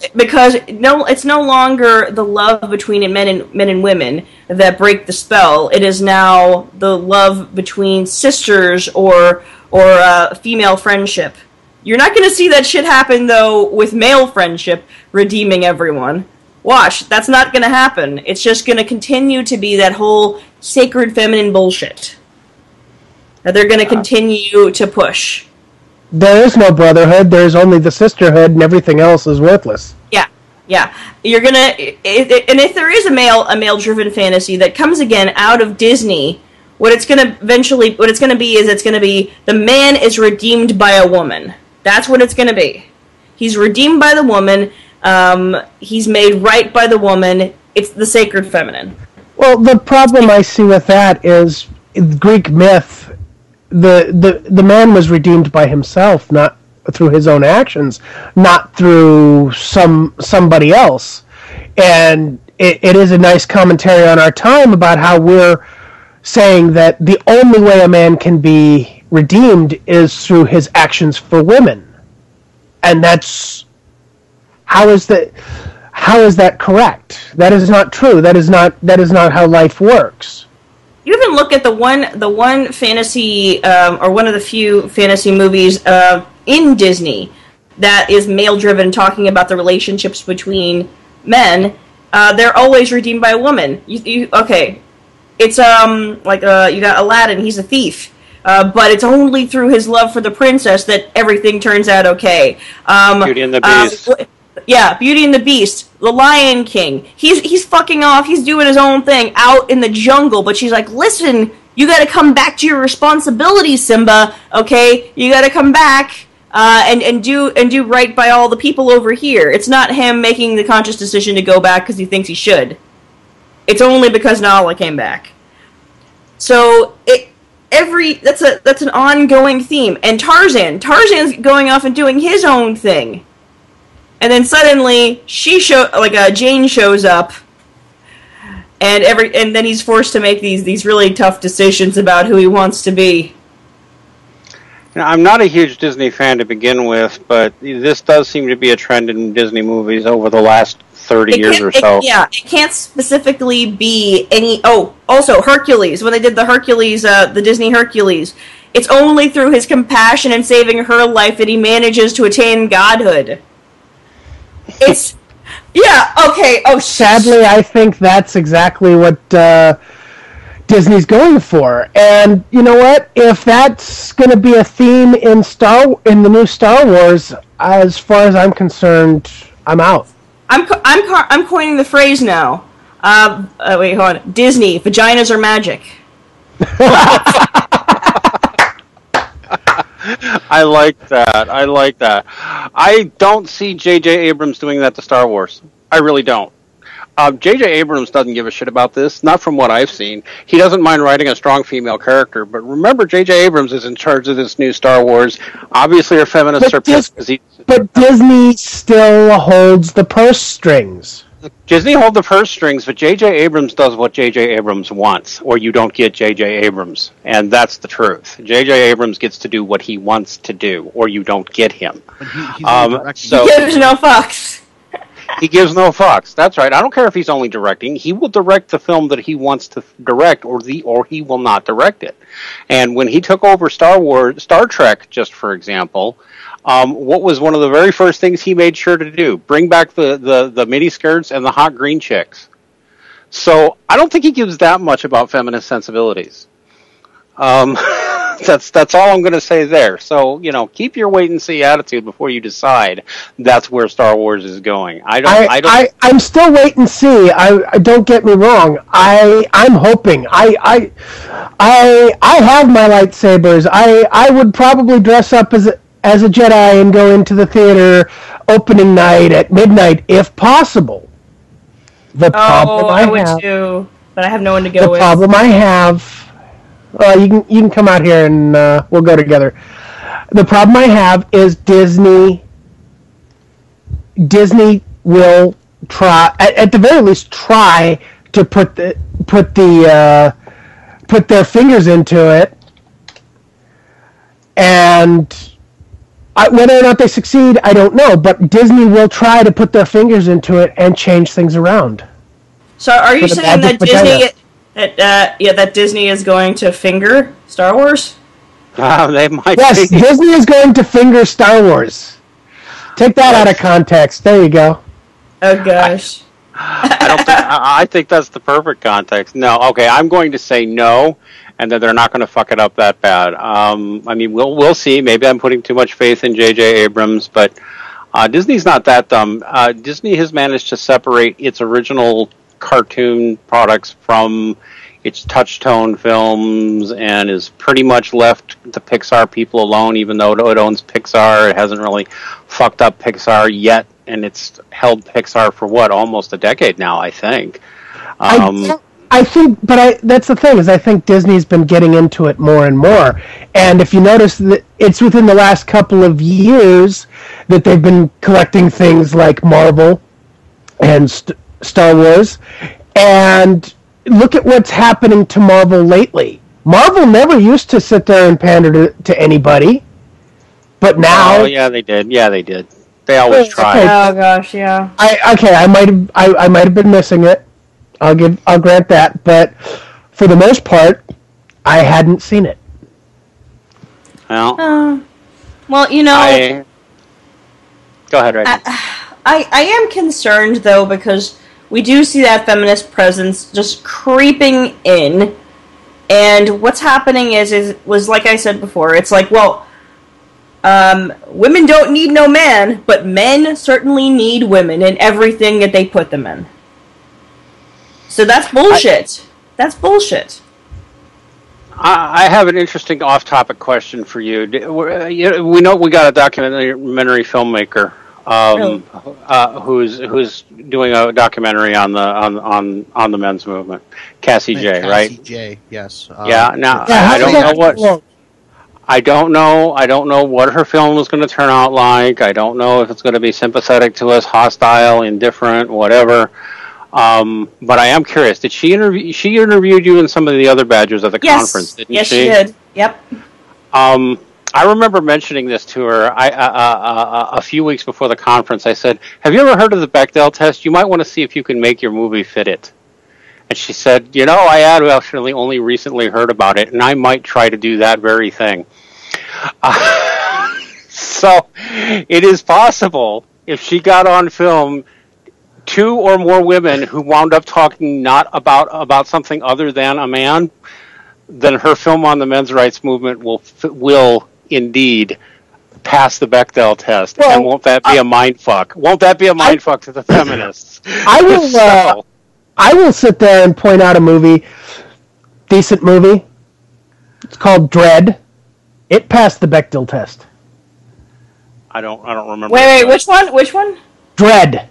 no, it's no longer the love between men and women that break the spell. It is now the love between sisters or female friendship. You're not going to see that shit happen, though, with male friendship redeeming everyone. Watch, that's not going to happen. It's just going to continue to be that whole sacred feminine bullshit that they're going to continue to push. There is no brotherhood, there's only the sisterhood, and everything else is worthless. Yeah. You're going to... And if there is a male-driven fantasy that comes, again, out of Disney, what it's going to be the man is redeemed by a woman. That's what it's going to be. He's redeemed by the woman. He's made right by the woman. It's the sacred feminine. Well, the problem I see with that is Greek myth. The man was redeemed by himself, not through his own actions, not through somebody else. And it is a nice commentary on our time about how we're saying that the only way a man can be redeemed is through his actions for women. And that's... How is that correct? That is not true. That is not how life works. You even look at the one fantasy, or one of the few fantasy movies in Disney that is male-driven, talking about the relationships between men. They're always redeemed by a woman. Okay, it's you got Aladdin. He's a thief. But it's only through his love for the princess that everything turns out okay. Beauty and the Beast. Beauty and the Beast. The Lion King. He's fucking off. He's doing his own thing out in the jungle. But she's like, listen, you got to come back to your responsibilities, Simba. Okay, you got to come back and do right by all the people over here. It's not him making the conscious decision to go back because he thinks he should. It's only because Nala came back. So that's an ongoing theme. And Tarzan's going off and doing his own thing. And then suddenly Jane shows up, and then he's forced to make these really tough decisions about who he wants to be. Now, I'm not a huge Disney fan to begin with, but this does seem to be a trend in Disney movies over the last 30 years or so. It can't specifically be any... Oh, also, Hercules. When they did the Hercules, the Disney Hercules, it's only through his compassion and saving her life that he manages to attain godhood. It's... Yeah, okay. Oh, sadly, I think that's exactly what Disney's going for. And you know what? If that's going to be a theme in the new Star Wars, as far as I'm concerned, I'm out. I'm coining the phrase now. Wait, hold on. Disney, vaginas are magic. I like that. I don't see J.J. Abrams doing that to Star Wars. I really don't. J.J. Abrams doesn't give a shit about this, not from what I've seen. He doesn't mind writing a strong female character, but remember, J.J. Abrams is in charge of this new Star Wars. Obviously, our feminists are pissed because But Disney still holds the purse strings. Disney hold the purse strings, but J.J. Abrams does what J.J. Abrams wants, or you don't get J.J. Abrams. And that's the truth. J.J. Abrams gets to do what he wants to do, or you don't get him. He gives no fucks. He gives no fucks. That's right. I don't care if he's only directing. He will direct the film that he wants to direct, or he will not direct it. And when he took over Star Trek, just for example, what was one of the very first things he made sure to do? Bring back the mini skirts and the hot green chicks. So I don't think he gives that much about feminist sensibilities. That's all I'm going to say there. So, keep your wait and see attitude before you decide that's where Star Wars is going. I'm still wait and see. I don't get me wrong. I'm hoping. I have my lightsabers. I would probably dress up as a Jedi and go into the theater opening night at midnight if possible. I would too, but I have no one to go with. The problem I have. You can come out here and we'll go together. The problem I have is Disney will try, at the very least, try to put their fingers into it, and whether or not they succeed, I don't know. But Disney will try to put their fingers into it and change things around. So, are you saying that Disney? That Disney is going to finger Star Wars? They might. Yes, be. Disney is going to finger Star Wars. Take that out of context. There you go. Oh gosh. I think that's the perfect context. No, okay, I'm going to say no, and that they're not going to fuck it up that bad. We'll see. Maybe I'm putting too much faith in J.J. Abrams, but Disney's not that dumb. Disney has managed to separate its original cartoon products from its touch-tone films and is pretty much left the Pixar people alone, even though it owns Pixar. It hasn't really fucked up Pixar yet, and it's held Pixar for almost a decade now, I think. I think, but that's the thing, is I think Disney's been getting into it more and more. And if you notice, that it's within the last couple of years that they've been collecting things like Marvel and Star Wars, and look at what's happening to Marvel lately. Marvel never used to sit there and pander to anybody, but now... Oh, yeah, they did. They always try. Oh, gosh, yeah. I might have been missing it. I'll grant that, but for the most part, I hadn't seen it. Well, go ahead, Ray. I am concerned, though, because we do see that feminist presence just creeping in, and what's happening was like I said before, it's like, women don't need no man, but men certainly need women in everything that they put them in. So that's bullshit. That's bullshit. I have an interesting off-topic question for you. We know we got a documentary filmmaker who's doing a documentary on the men's movement, Cassie J, right? Cassie J, yes. Now I don't know what her film is going to turn out like. I don't know if it's going to be sympathetic to us, hostile, indifferent, whatever. But I am curious. Did she interview? She interviewed you and some of the other badgers at the conference, didn't she? Yes, she did. Yep. I remember mentioning this to her a few weeks before the conference. I said, "Have you ever heard of the Bechdel test? You might want to see if you can make your movie fit it." And she said, I had actually only recently heard about it, and I might try to do that very thing. So it is possible, if she got on film, 2 or more women who wound up talking not about something other than a man, then her film on the men's rights movement will indeed pass the Bechdel test. Well, and won't that be a mindfuck? Won't that be a mindfuck to the feminists? I will sit there and point out a movie, decent movie. It's called Dread. It passed the Bechdel test. I don't remember. Wait, which one? Which one? Dread.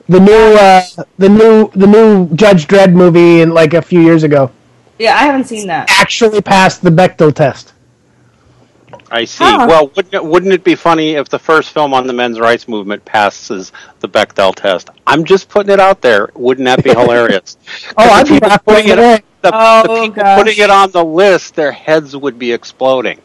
The new Judge Dredd movie in like a few years ago. Yeah, I haven't seen that. Actually passed the Bechdel test. I see. Huh. Well, wouldn't it be funny if the first film on the men's rights movement passes the Bechdel test? I'm just putting it out there. Wouldn't that be hilarious? I'd be putting it. away. The Oh, people gosh. putting it on the list, their heads would be exploding.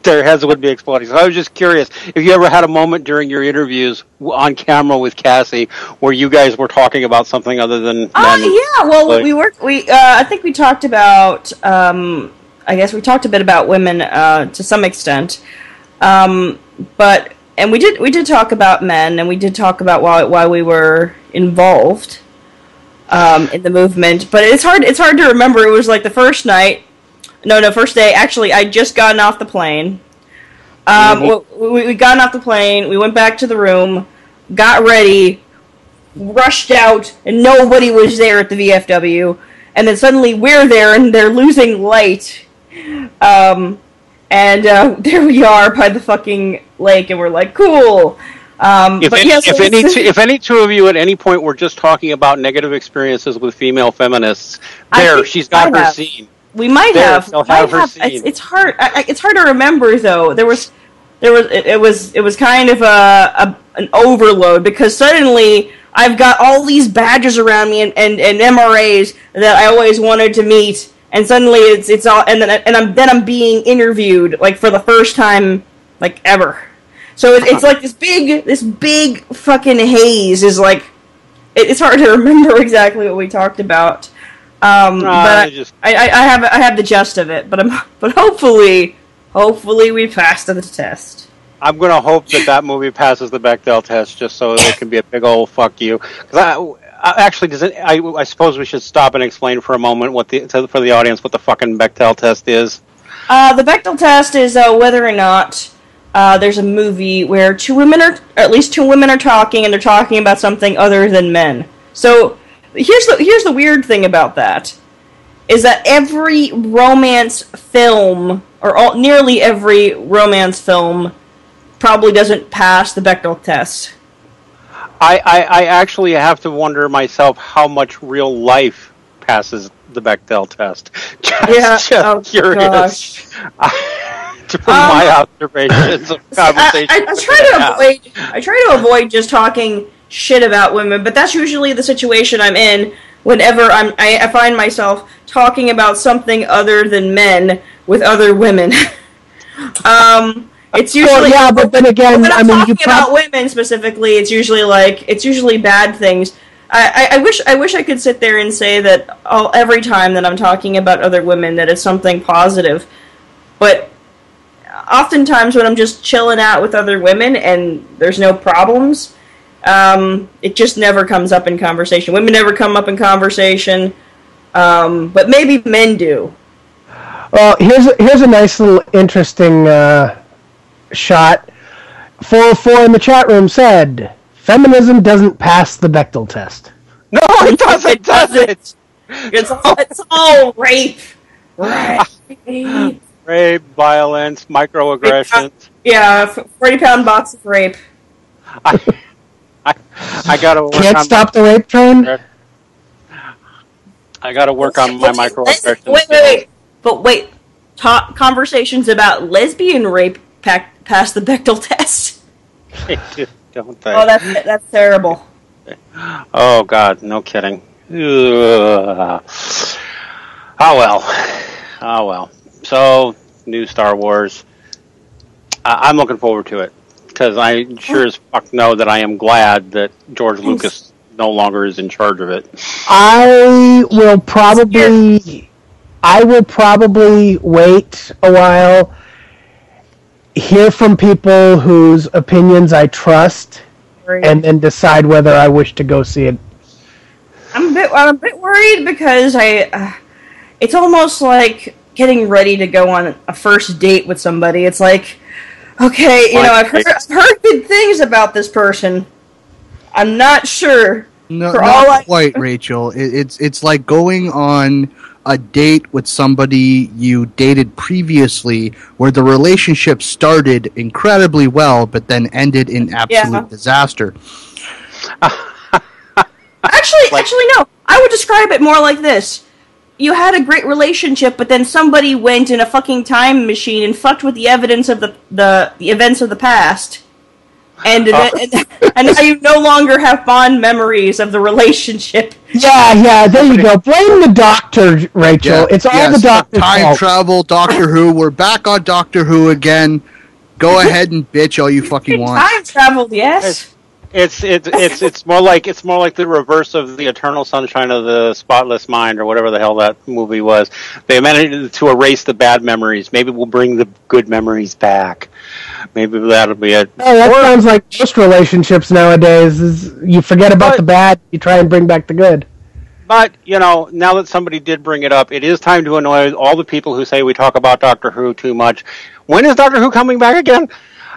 Their heads would be exploding. So I was just curious if you ever had a moment during your interviews on camera with Cassie where you guys were talking about something other than men. Yeah. Well, Like- I think we talked about. I guess we talked a bit about women to some extent, but we did talk about men, and we did talk about why we were involved in the movement. But it's hard to remember. It was like the first night. No, first day. Actually, I'd just gotten off the plane. We gotten off the plane. We went back to the room, got ready, rushed out, and nobody was there at the VFW. And then suddenly we're there, and they're losing light. There we are by the fucking lake, and we're like, cool. If any two of you at any point were just talking about negative experiences with female feminists, she's got her scene. We might have. They'll have her scene. It's hard. It's hard to remember though. It was kind of an overload because suddenly I've got all these badges around me and MRAs that I always wanted to meet, and suddenly it's all and then I'm being interviewed like for the first time like ever. So it's like this big fucking haze is like it's hard to remember exactly what we talked about. But I have the gist of it. But hopefully we passed the test. I'm going to hope that movie passes the Bechdel test, just so it can be a big old fuck you. Because I suppose we should stop and explain for a moment for the audience what the fucking Bechdel test is. The Bechdel test is whether or not there's a movie where at least two women are talking, and they're talking about something other than men. So. Here's the weird thing about that, is that every romance film, or nearly every romance film, probably doesn't pass the Bechdel test. I actually have to wonder myself how much real life passes the Bechdel test. Just curious. From my observations of conversations. I try to avoid just talking shit about women, but that's usually the situation I'm in whenever I find myself talking about something other than men with other women. It's usually but then again, when I'm talking about women specifically, it's usually bad things. I wish I could sit there and say that every time that I'm talking about other women that it's something positive, but oftentimes when I'm just chilling out with other women and there's no problems. It just never comes up in conversation. Women never come up in conversation, but maybe men do. Well, here's a nice little interesting shot. 404 in the chat room said, "Feminism doesn't pass the Bechdel test." No, it doesn't. It's all rape. Rape, violence, microaggressions. Yeah, 40-pound box of rape. I gotta work Can't on stop the rape train. I gotta work on my microaggressions. Wait. Conversations about lesbian rape pass the Bechdel test. Don't they? Oh, that's terrible. Oh God, no kidding. Ugh. Oh well. So, new Star Wars. I'm looking forward to it. Because I sure as fuck know that I am glad that George Lucas no longer is in charge of it. I will probably wait a while, hear from people whose opinions I trust, and then decide whether I wish to go see it. I'm a bit worried because it's almost like getting ready to go on a first date with somebody. It's like, okay, I've heard good things about this person. I'm not sure. No, not quite, Rachel. It's like going on a date with somebody you dated previously, where the relationship started incredibly well, but then ended in absolute disaster. Actually, no. I would describe it more like this. you had a great relationship, but then somebody went in a fucking time machine and fucked with the evidence of the events of the past. And now you no longer have fond memories of the relationship. Yeah, there you go. Blame the doctor, Rachel. Yeah, it's all the doctor's Time fault. travel, Doctor Who. We're back on Doctor Who again. Go ahead and bitch all you fucking want. Time traveled, yes. It's more like the reverse of the Eternal Sunshine of the Spotless Mind, or whatever the hell that movie was. They managed to erase the bad memories. Maybe we'll bring the good memories back. Maybe that'll be it. Oh, that sounds like most relationships nowadays. Is you forget about the bad, you try and bring back the good. But, now that somebody did bring it up, it is time to annoy all the people who say we talk about Doctor Who too much. When is Doctor Who coming back again?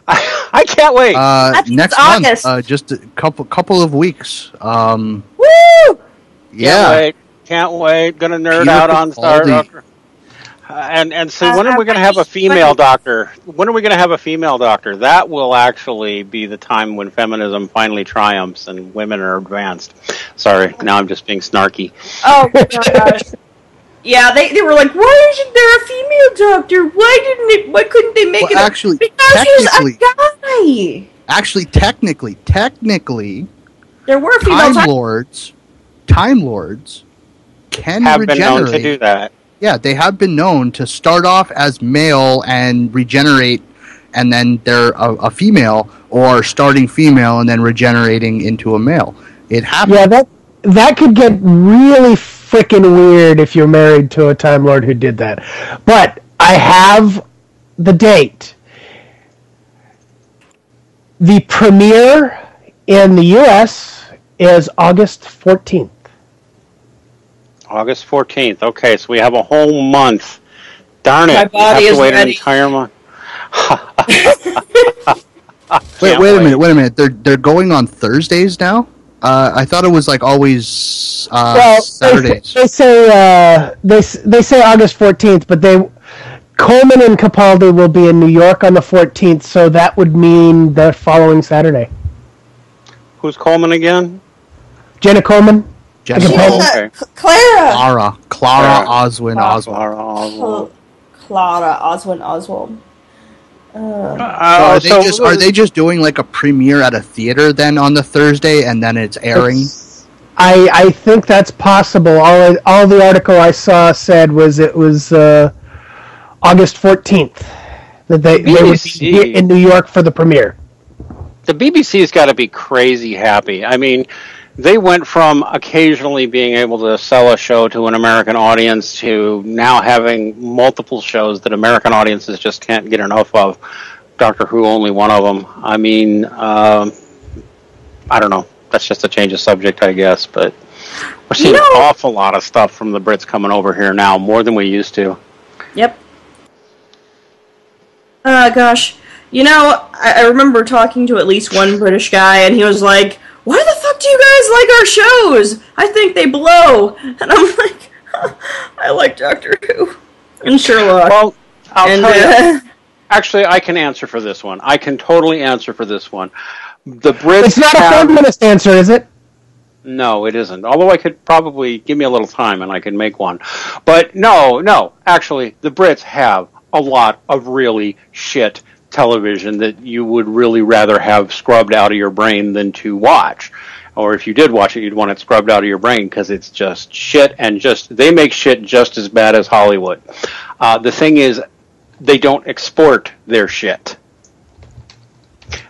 I can't wait. Next August. month, just a couple of weeks. Woo! Yeah. Can't wait. Gonna nerd Peter out on Star Capaldi. Doctor. And so when are we going to have a female doctor? When are we going to have a female doctor? That will actually be the time when feminism finally triumphs and women are advanced. Sorry, now I'm just being snarky. Oh my gosh. Yeah, they were like, why isn't there a female doctor? Why couldn't they make it actually, because he's a guy. Actually, technically, there were female Time Lords can Have regenerate. been known to do that. Yeah, they have been known to start off as male and regenerate, and then they're a female, or starting female and then regenerating into a male. It happens. Yeah, that could get really freaking weird if you're married to a Time Lord who did that. But I have the date. The premiere in the U.S. is August 14th. August 14th. Okay, so we have a whole month. Darn it. My body we have is to wait ready. an entire month. Wait a minute. They're going on Thursdays now? I thought it was like always Saturdays. They say August 14th, but Coleman and Capaldi will be in New York on the 14th, so that would mean the following Saturday. Who's Coleman again? Jenna Coleman. Okay. Clara Oswin Oswald. Clara Oswald. So are they just doing like a premiere at a theater then on the Thursday, and then it's airing? I think that's possible. All the article I saw said it was August 14th that they would be in New York for the premiere. The BBC's got to be crazy happy. I mean, they went from occasionally being able to sell a show to an American audience to now having multiple shows that American audiences just can't get enough of. Doctor Who, only one of them. I mean, I don't know. That's just a change of subject, I guess. But we're seeing an awful lot of stuff from the Brits coming over here now, more than we used to. Yep. Gosh. I remember talking to at least one British guy, and he was like, why the fuck do you guys like our shows? I think they blow. And I'm like, I like Doctor Who and Sherlock. Well, I'll tell you. Actually, I can answer for this one. I can totally answer for this one. The Brits It's not a feminist answer, is it? No, it isn't. Although I could probably give me a little time and I can make one. But no. Actually, the Brits have a lot of really shit television that you would really rather have scrubbed out of your brain than to watch. Or if you did watch it, you'd want it scrubbed out of your brain because it's just shit, and they make shit just as bad as Hollywood. The thing is, they don't export their shit.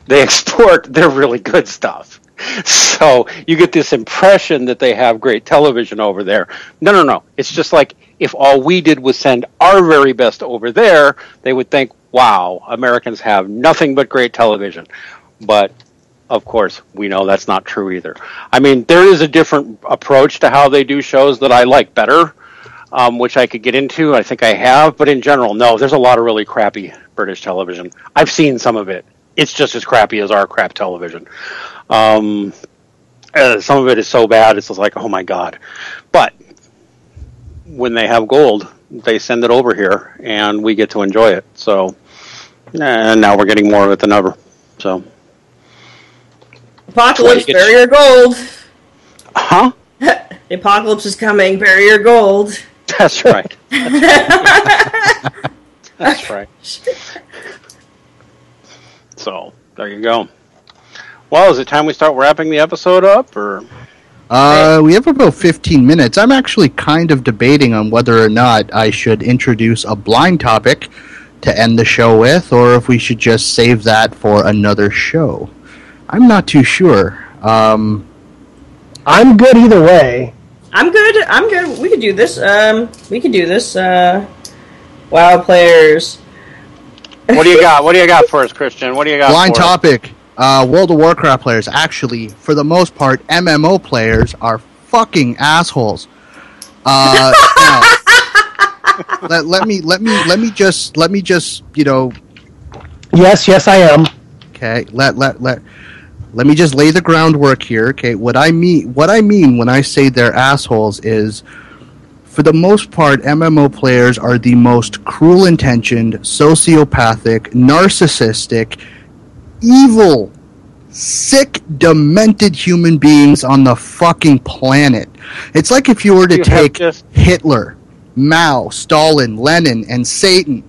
They export their really good stuff. So you get this impression that they have great television over there. No. It's just like if all we did was send our very best over there, they would think, wow, Americans have nothing but great television. But, of course, we know that's not true either. I mean, there is a different approach to how they do shows that I like better, which I could get into. I think I have. But in general, no, there's a lot of really crappy British television. I've seen some of it. It's just as crappy as our crap television. Some of it is so bad, it's just like, oh my God. But when they have gold, they send it over here, and we get to enjoy it. So, and now we're getting more of it than ever. So, Apocalypse, bury your gold. Huh? The apocalypse is coming, bury your gold. That's right. That's right. So, there you go. Well, is it time we start wrapping the episode up, or? We have about 15 minutes. I'm actually kind of debating on whether or not I should introduce a blind topic to end the show with, or if we should just save that for another show. I'm not too sure. I'm good either way. I'm good. We could do this. WoW players. What do you got? What do you got for us, Christian? What do you got? Blind for us? topic. World of Warcraft players. Actually, for the most part, MMO players are fucking assholes. Now, let me just Yes, I am. Okay, let me just lay the groundwork here. Okay, what I mean when I say they're assholes is, for the most part, MMO players are the most cruel-intentioned, sociopathic, narcissistic, evil, sick, demented human beings on the fucking planet. It's like if you were to take Hitler, Mao, Stalin, Lenin, and Satan,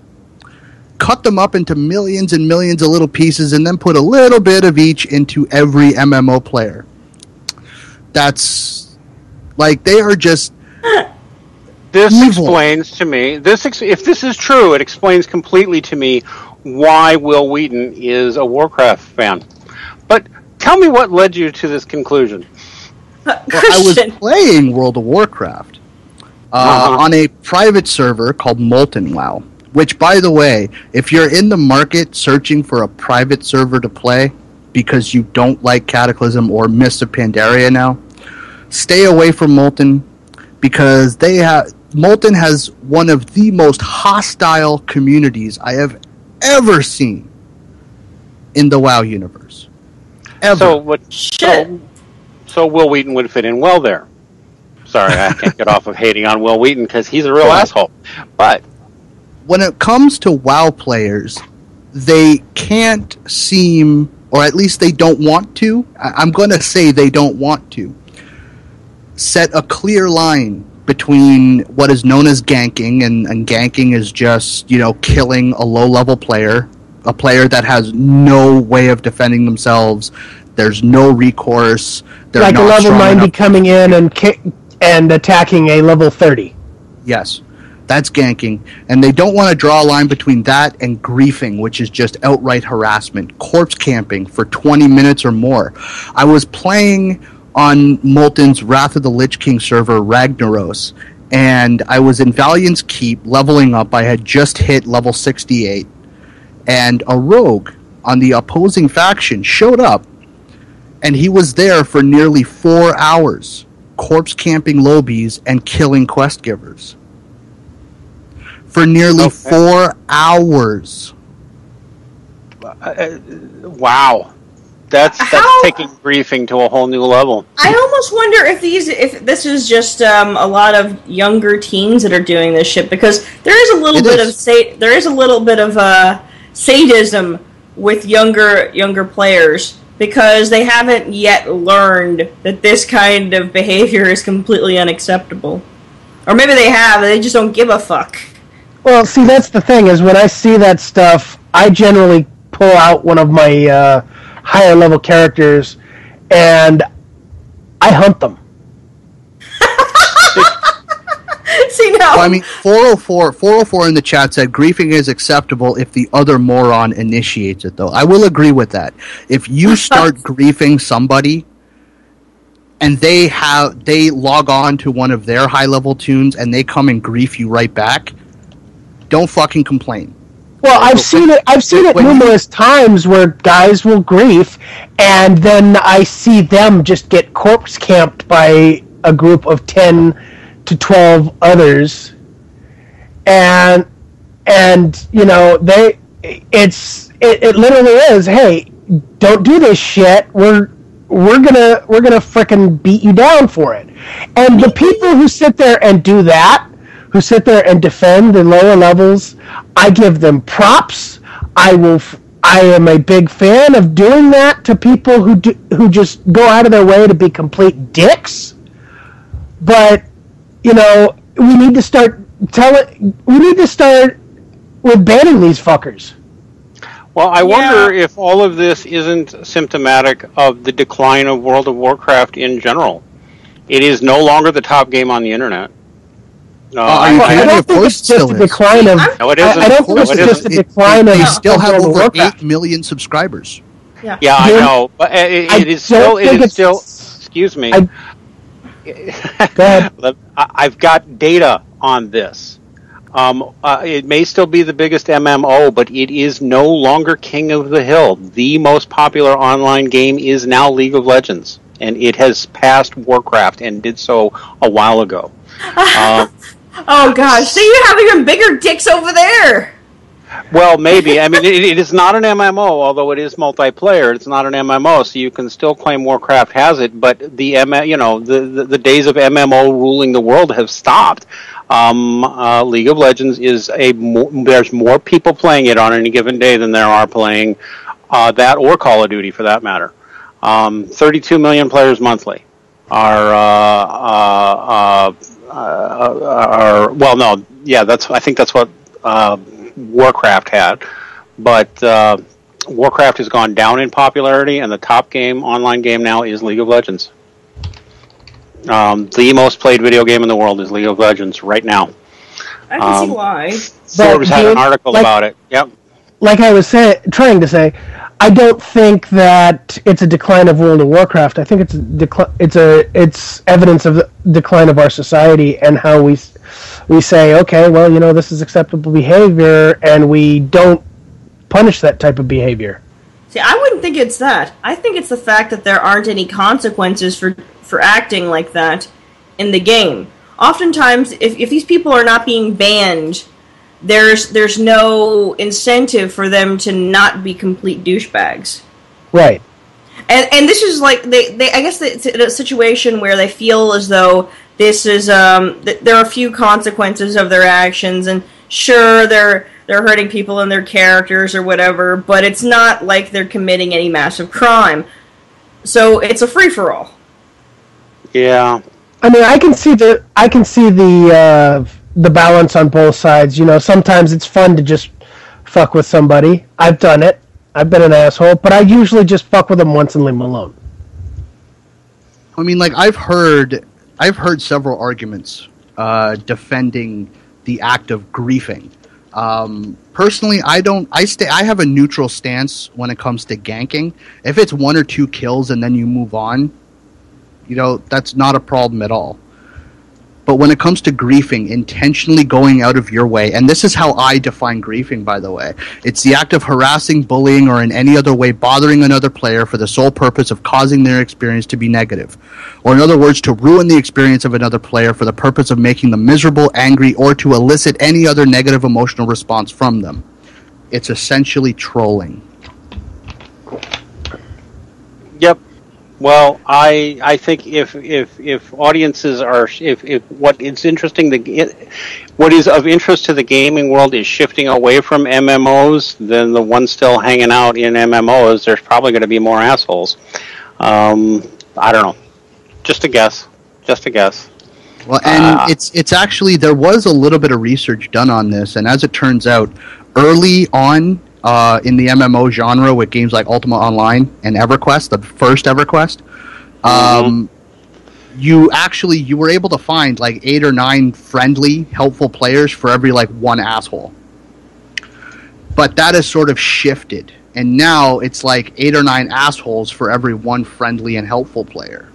cut them up into millions and millions of little pieces, and then put a little bit of each into every MMO player. That's like, they are just This evil. explains to me, if this is true, it explains completely to me why Will Wheaton is a Warcraft fan. But tell me what led you to this conclusion. Well, I was playing World of Warcraft on a private server called Molten WoW, which, by the way, if you're in the market searching for a private server to play because you don't like Cataclysm or Mists of Pandaria now, stay away from Molten, because Molten has one of the most hostile communities I have ever seen in the WoW universe. Ever. So Will Wheaton would fit in well there. Sorry, I can't get off of hating on Will Wheaton because he's a real asshole. But when it comes to WoW players, they can't seem, or at least they don't want to, I'm going to say they don't want to, set a clear line between what is known as ganking, and ganking is just, killing a low-level player, a player that has no way of defending themselves. There's no recourse. They're like not a level strong 90 enough. coming in and attacking a level 30. Yes, that's ganking. And they don't want to draw a line between that and griefing, which is just outright harassment, corpse camping for 20 minutes or more. I was playing on Molten's Wrath of the Lich King server, Ragnaros, and I was in Valiant's Keep, leveling up. I had just hit level 68, and a rogue on the opposing faction showed up, and he was there for nearly 4 hours, corpse camping lobbies and killing quest givers. For nearly 4 hours. wow. That's taking griefing to a whole new level. I almost wonder if this is just a lot of younger teens that are doing this shit, because there is a little bit of sadism with younger players, because they haven't yet learned that this kind of behavior is completely unacceptable. Or maybe they have, and they just don't give a fuck. Well, see, that's the thing, is when I see that stuff, I generally pull out one of my higher level characters, and I hunt them. See, now, Well, I mean, 404 in the chat said griefing is acceptable if the other moron initiates it, though. I will agree with that. If you start griefing somebody and they log on to one of their high level tunes and they come and grief you right back, don't fucking complain. Well, I've seen it numerous times where guys will grief, and then I see them just get corpse camped by a group of 10 to 12 others, and it literally is, hey, don't do this shit. We're gonna frickin' beat you down for it. And the people who sit there and do that, who sit there and defend the lower levels, I give them props. I am a big fan of doing that to people who just go out of their way to be complete dicks. But we need to start with banning these fuckers. Well, I wonder if all of this isn't symptomatic of the decline of World of Warcraft in general. It is no longer the top game on the internet. I don't think it's just a decline of... No, it isn't. I don't think it's just a decline of... They still have over Warcraft. 8 million subscribers. Yeah, I know. But it is still... Excuse me. Go ahead. I've got data on this. It may still be the biggest MMO, but it is no longer King of the Hill. The most popular online game is now League of Legends, and it has passed Warcraft and did so a while ago. Oh gosh, so you have even bigger dicks over there. Well, maybe. I mean, it is not an MMO, although it is multiplayer. It's not an MMO, so you can still claim Warcraft has it. But the days of MMO ruling the world have stopped. League of Legends is there's more people playing it on any given day than there are playing that or Call of Duty, for that matter. 32 million players monthly I think that's what Warcraft had, but Warcraft has gone down in popularity, and the top online game now is League of Legends. The most played video game in the world is League of Legends right now. I can see why. Forbes had an article about it. Yep. Like I was trying to say, I don't think that it's a decline of World of Warcraft. I think it's it's evidence of the decline of our society and how we say, okay, well, this is acceptable behavior, and we don't punish that type of behavior. See, I wouldn't think it's that. I think it's the fact that there aren't any consequences for acting like that in the game. Oftentimes, if these people are not being banned, there's no incentive for them to not be complete douchebags. Right. And this is like I guess it's a situation where they feel as though this is there are a few consequences of their actions, and sure they're hurting people and their characters or whatever, but it's not like they're committing any massive crime. So it's a free for all. Yeah. I mean, I can see the balance on both sides. Sometimes it's fun to just fuck with somebody. I've done it. I've been an asshole, but I usually just fuck with them once and leave them alone. I mean, like I've heard several arguments defending the act of griefing. Personally, I have a neutral stance when it comes to ganking. If it's 1 or 2 kills and then you move on, that's not a problem at all. But when it comes to griefing, intentionally going out of your way, and this is how I define griefing, by the way, it's the act of harassing, bullying, or in any other way bothering another player for the sole purpose of causing their experience to be negative. Or in other words, to ruin the experience of another player for the purpose of making them miserable, angry, or to elicit any other negative emotional response from them. It's essentially trolling. Yep. Well, I think if audiences are if what is interesting what is of interest to the gaming world is shifting away from MMOs, then the ones still hanging out in MMOs, there's probably going to be more assholes. I don't know. Just a guess. Well, and it's actually, there was a little bit of research done on this, and as it turns out, early on in the MMO genre with games like Ultima Online and EverQuest, the first EverQuest, you were able to find like 8 or 9 friendly, helpful players for every like 1 asshole. But that has sort of shifted, and now it's like 8 or 9 assholes for every 1 friendly and helpful player.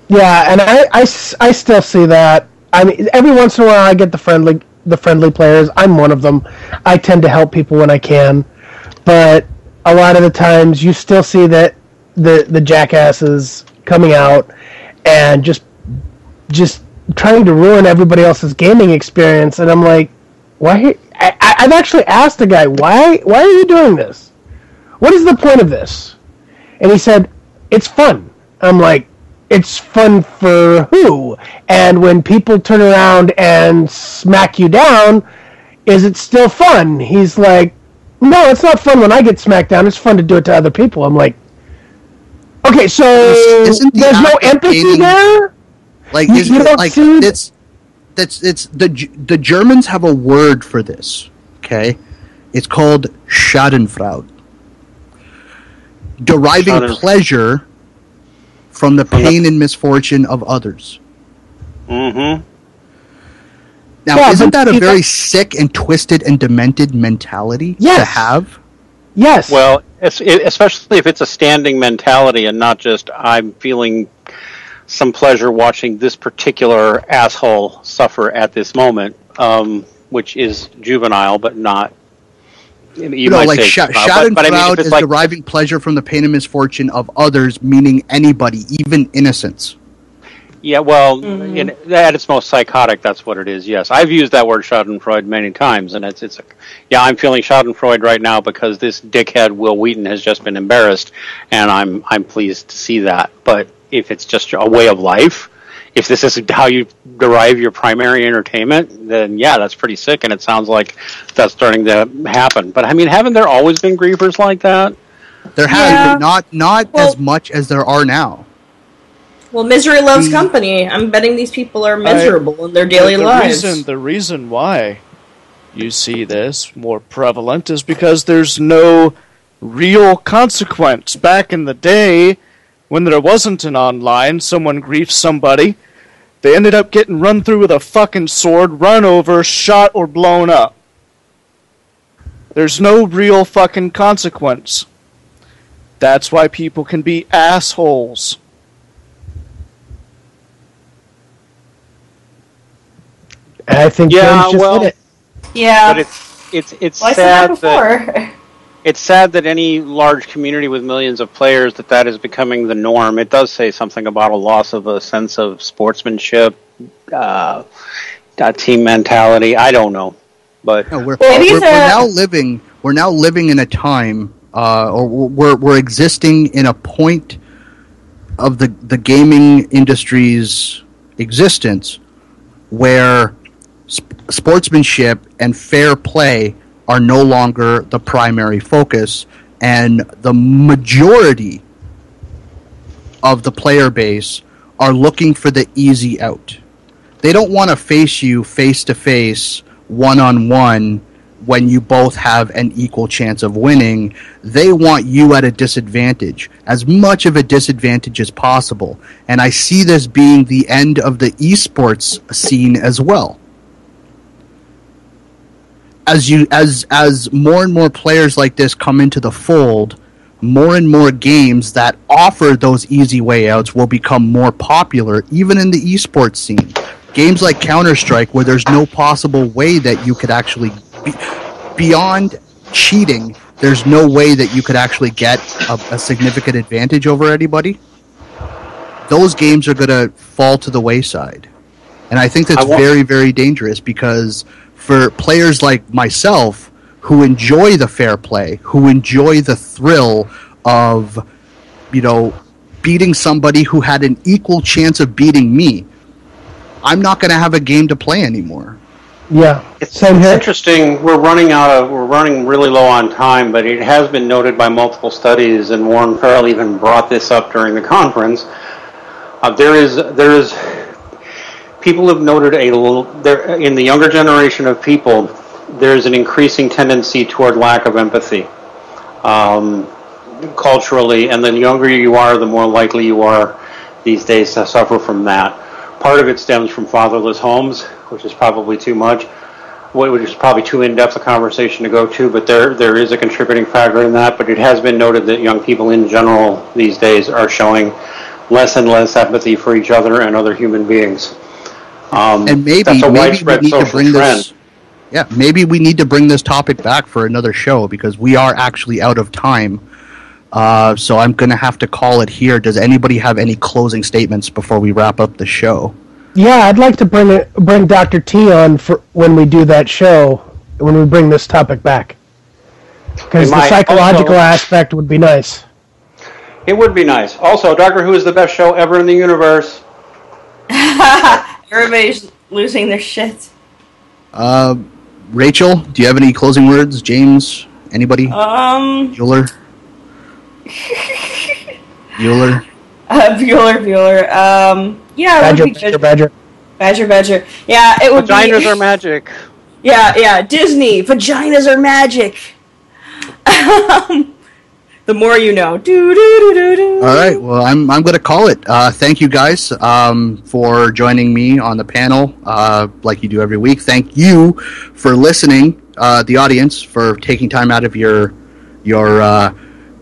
Yeah, and I still see that. I mean, every once in a while I get the friendly players. I'm one of them. I tend to help people when I can. But a lot of the times you still see that the jackasses coming out and just trying to ruin everybody else's gaming experience. And I'm like, why? I've actually asked the guy, why are you doing this? What is the point of this? And he said, it's fun. I'm like, it's fun for who? And when people turn around and smack you down, is it still fun? He's like, no, it's not fun when I get smacked down. It's fun to do it to other people. I'm like, okay, so there's no empathy there? Like, the Germans have a word for this. Okay, it's called Schadenfreude, deriving pleasure from the pain and misfortune of others. Mm-hmm. Now, isn't that a very sick and twisted and demented mentality to have? Yes. Well, especially if it's a standing mentality and not just I'm feeling some pleasure watching this particular asshole suffer at this moment, which is juvenile, but not. You know, like Schadenfreude is deriving pleasure from the pain and misfortune of others, meaning anybody, even innocents. Yeah, well, at its most psychotic, that's what it is. Yes, I've used that word Schadenfreude many times, and I'm feeling Schadenfreude right now because this dickhead Will Wheaton has just been embarrassed, and I'm pleased to see that. But if it's just a way of life, if this is how you derive your primary entertainment, then yeah, that's pretty sick, and it sounds like that's starting to happen. But I mean, haven't there always been griefers like that? There have, but not as much as there are now. Well, misery loves company. I'm betting these people are miserable in their daily lives. The reason why you see this more prevalent is because there's no real consequence. Back in the day, when there wasn't an online, someone griefed somebody, they ended up getting run through with a fucking sword, run over, shot, or blown up. There's no real fucking consequence. That's why people can be assholes. I think James just hit it. Yeah, but it's sad that it's sad that any large community with millions of players that is becoming the norm. It does say something about a loss of a sense of sportsmanship, team mentality. I don't know, but no, we're now living in a time, or we're existing in a point of the gaming industry's existence where sportsmanship and fair play are no longer the primary focus, and the majority of the player base are looking for the easy out. They don't want to face you face-to-face, one-on-one, when you both have an equal chance of winning. They want you at a disadvantage, as much of a disadvantage as possible. And I see this being the end of the esports scene as well. As more and more players like this come into the fold, more and more games that offer those easy way outs will become more popular, even in the esports scene. Games like Counter-Strike, where there's no possible way that you could actually, beyond cheating, there's no way that you could actually get a significant advantage over anybody. Those games are going to fall to the wayside. And I think that's very, very dangerous, because for players like myself who enjoy the fair play, who enjoy the thrill of, beating somebody who had an equal chance of beating me, I'm not going to have a game to play anymore. Yeah, it's interesting. We're running really low on time, but it has been noted by multiple studies, and Warren Farrell even brought this up during the conference. There is people have noted in the younger generation of people, there's an increasing tendency toward lack of empathy, culturally, and the younger you are, the more likely you are these days to suffer from that. Part of it stems from fatherless homes, which is probably too much, which is probably too in-depth a conversation to go to, but there is a contributing factor in that. But it has been noted that young people in general these days are showing less and less empathy for each other and other human beings. And maybe we need to bring this. Yeah, maybe we need to bring this topic back for another show, because we are actually out of time. So I'm going to have to call it here. Does anybody have any closing statements before we wrap up the show? Yeah, I'd like to bring Dr. T on for when we do that show, when we bring this topic back. Because the psychological aspect would be nice. It would be nice. Also, Doctor Who is the best show ever in the universe. Everybody's losing their shit. Rachel, do you have any closing words? James? Anybody? Bueller? Bueller? Bueller. Yeah, it would be good. Badger. Badger. Yeah, it would Vaginas be... are magic. Yeah, Disney. Vaginas are magic. The more you know. All right, well, I'm going to call it. Thank you guys for joining me on the panel like you do every week. Thank you for listening, the audience, for taking time out of your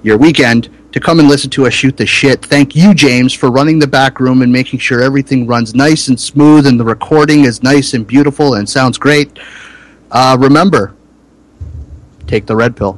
weekend to come and listen to us shoot the shit. Thank you, James, for running the back room and making sure everything runs nice and smooth and the recording is nice and beautiful and sounds great. Remember, take the red pill.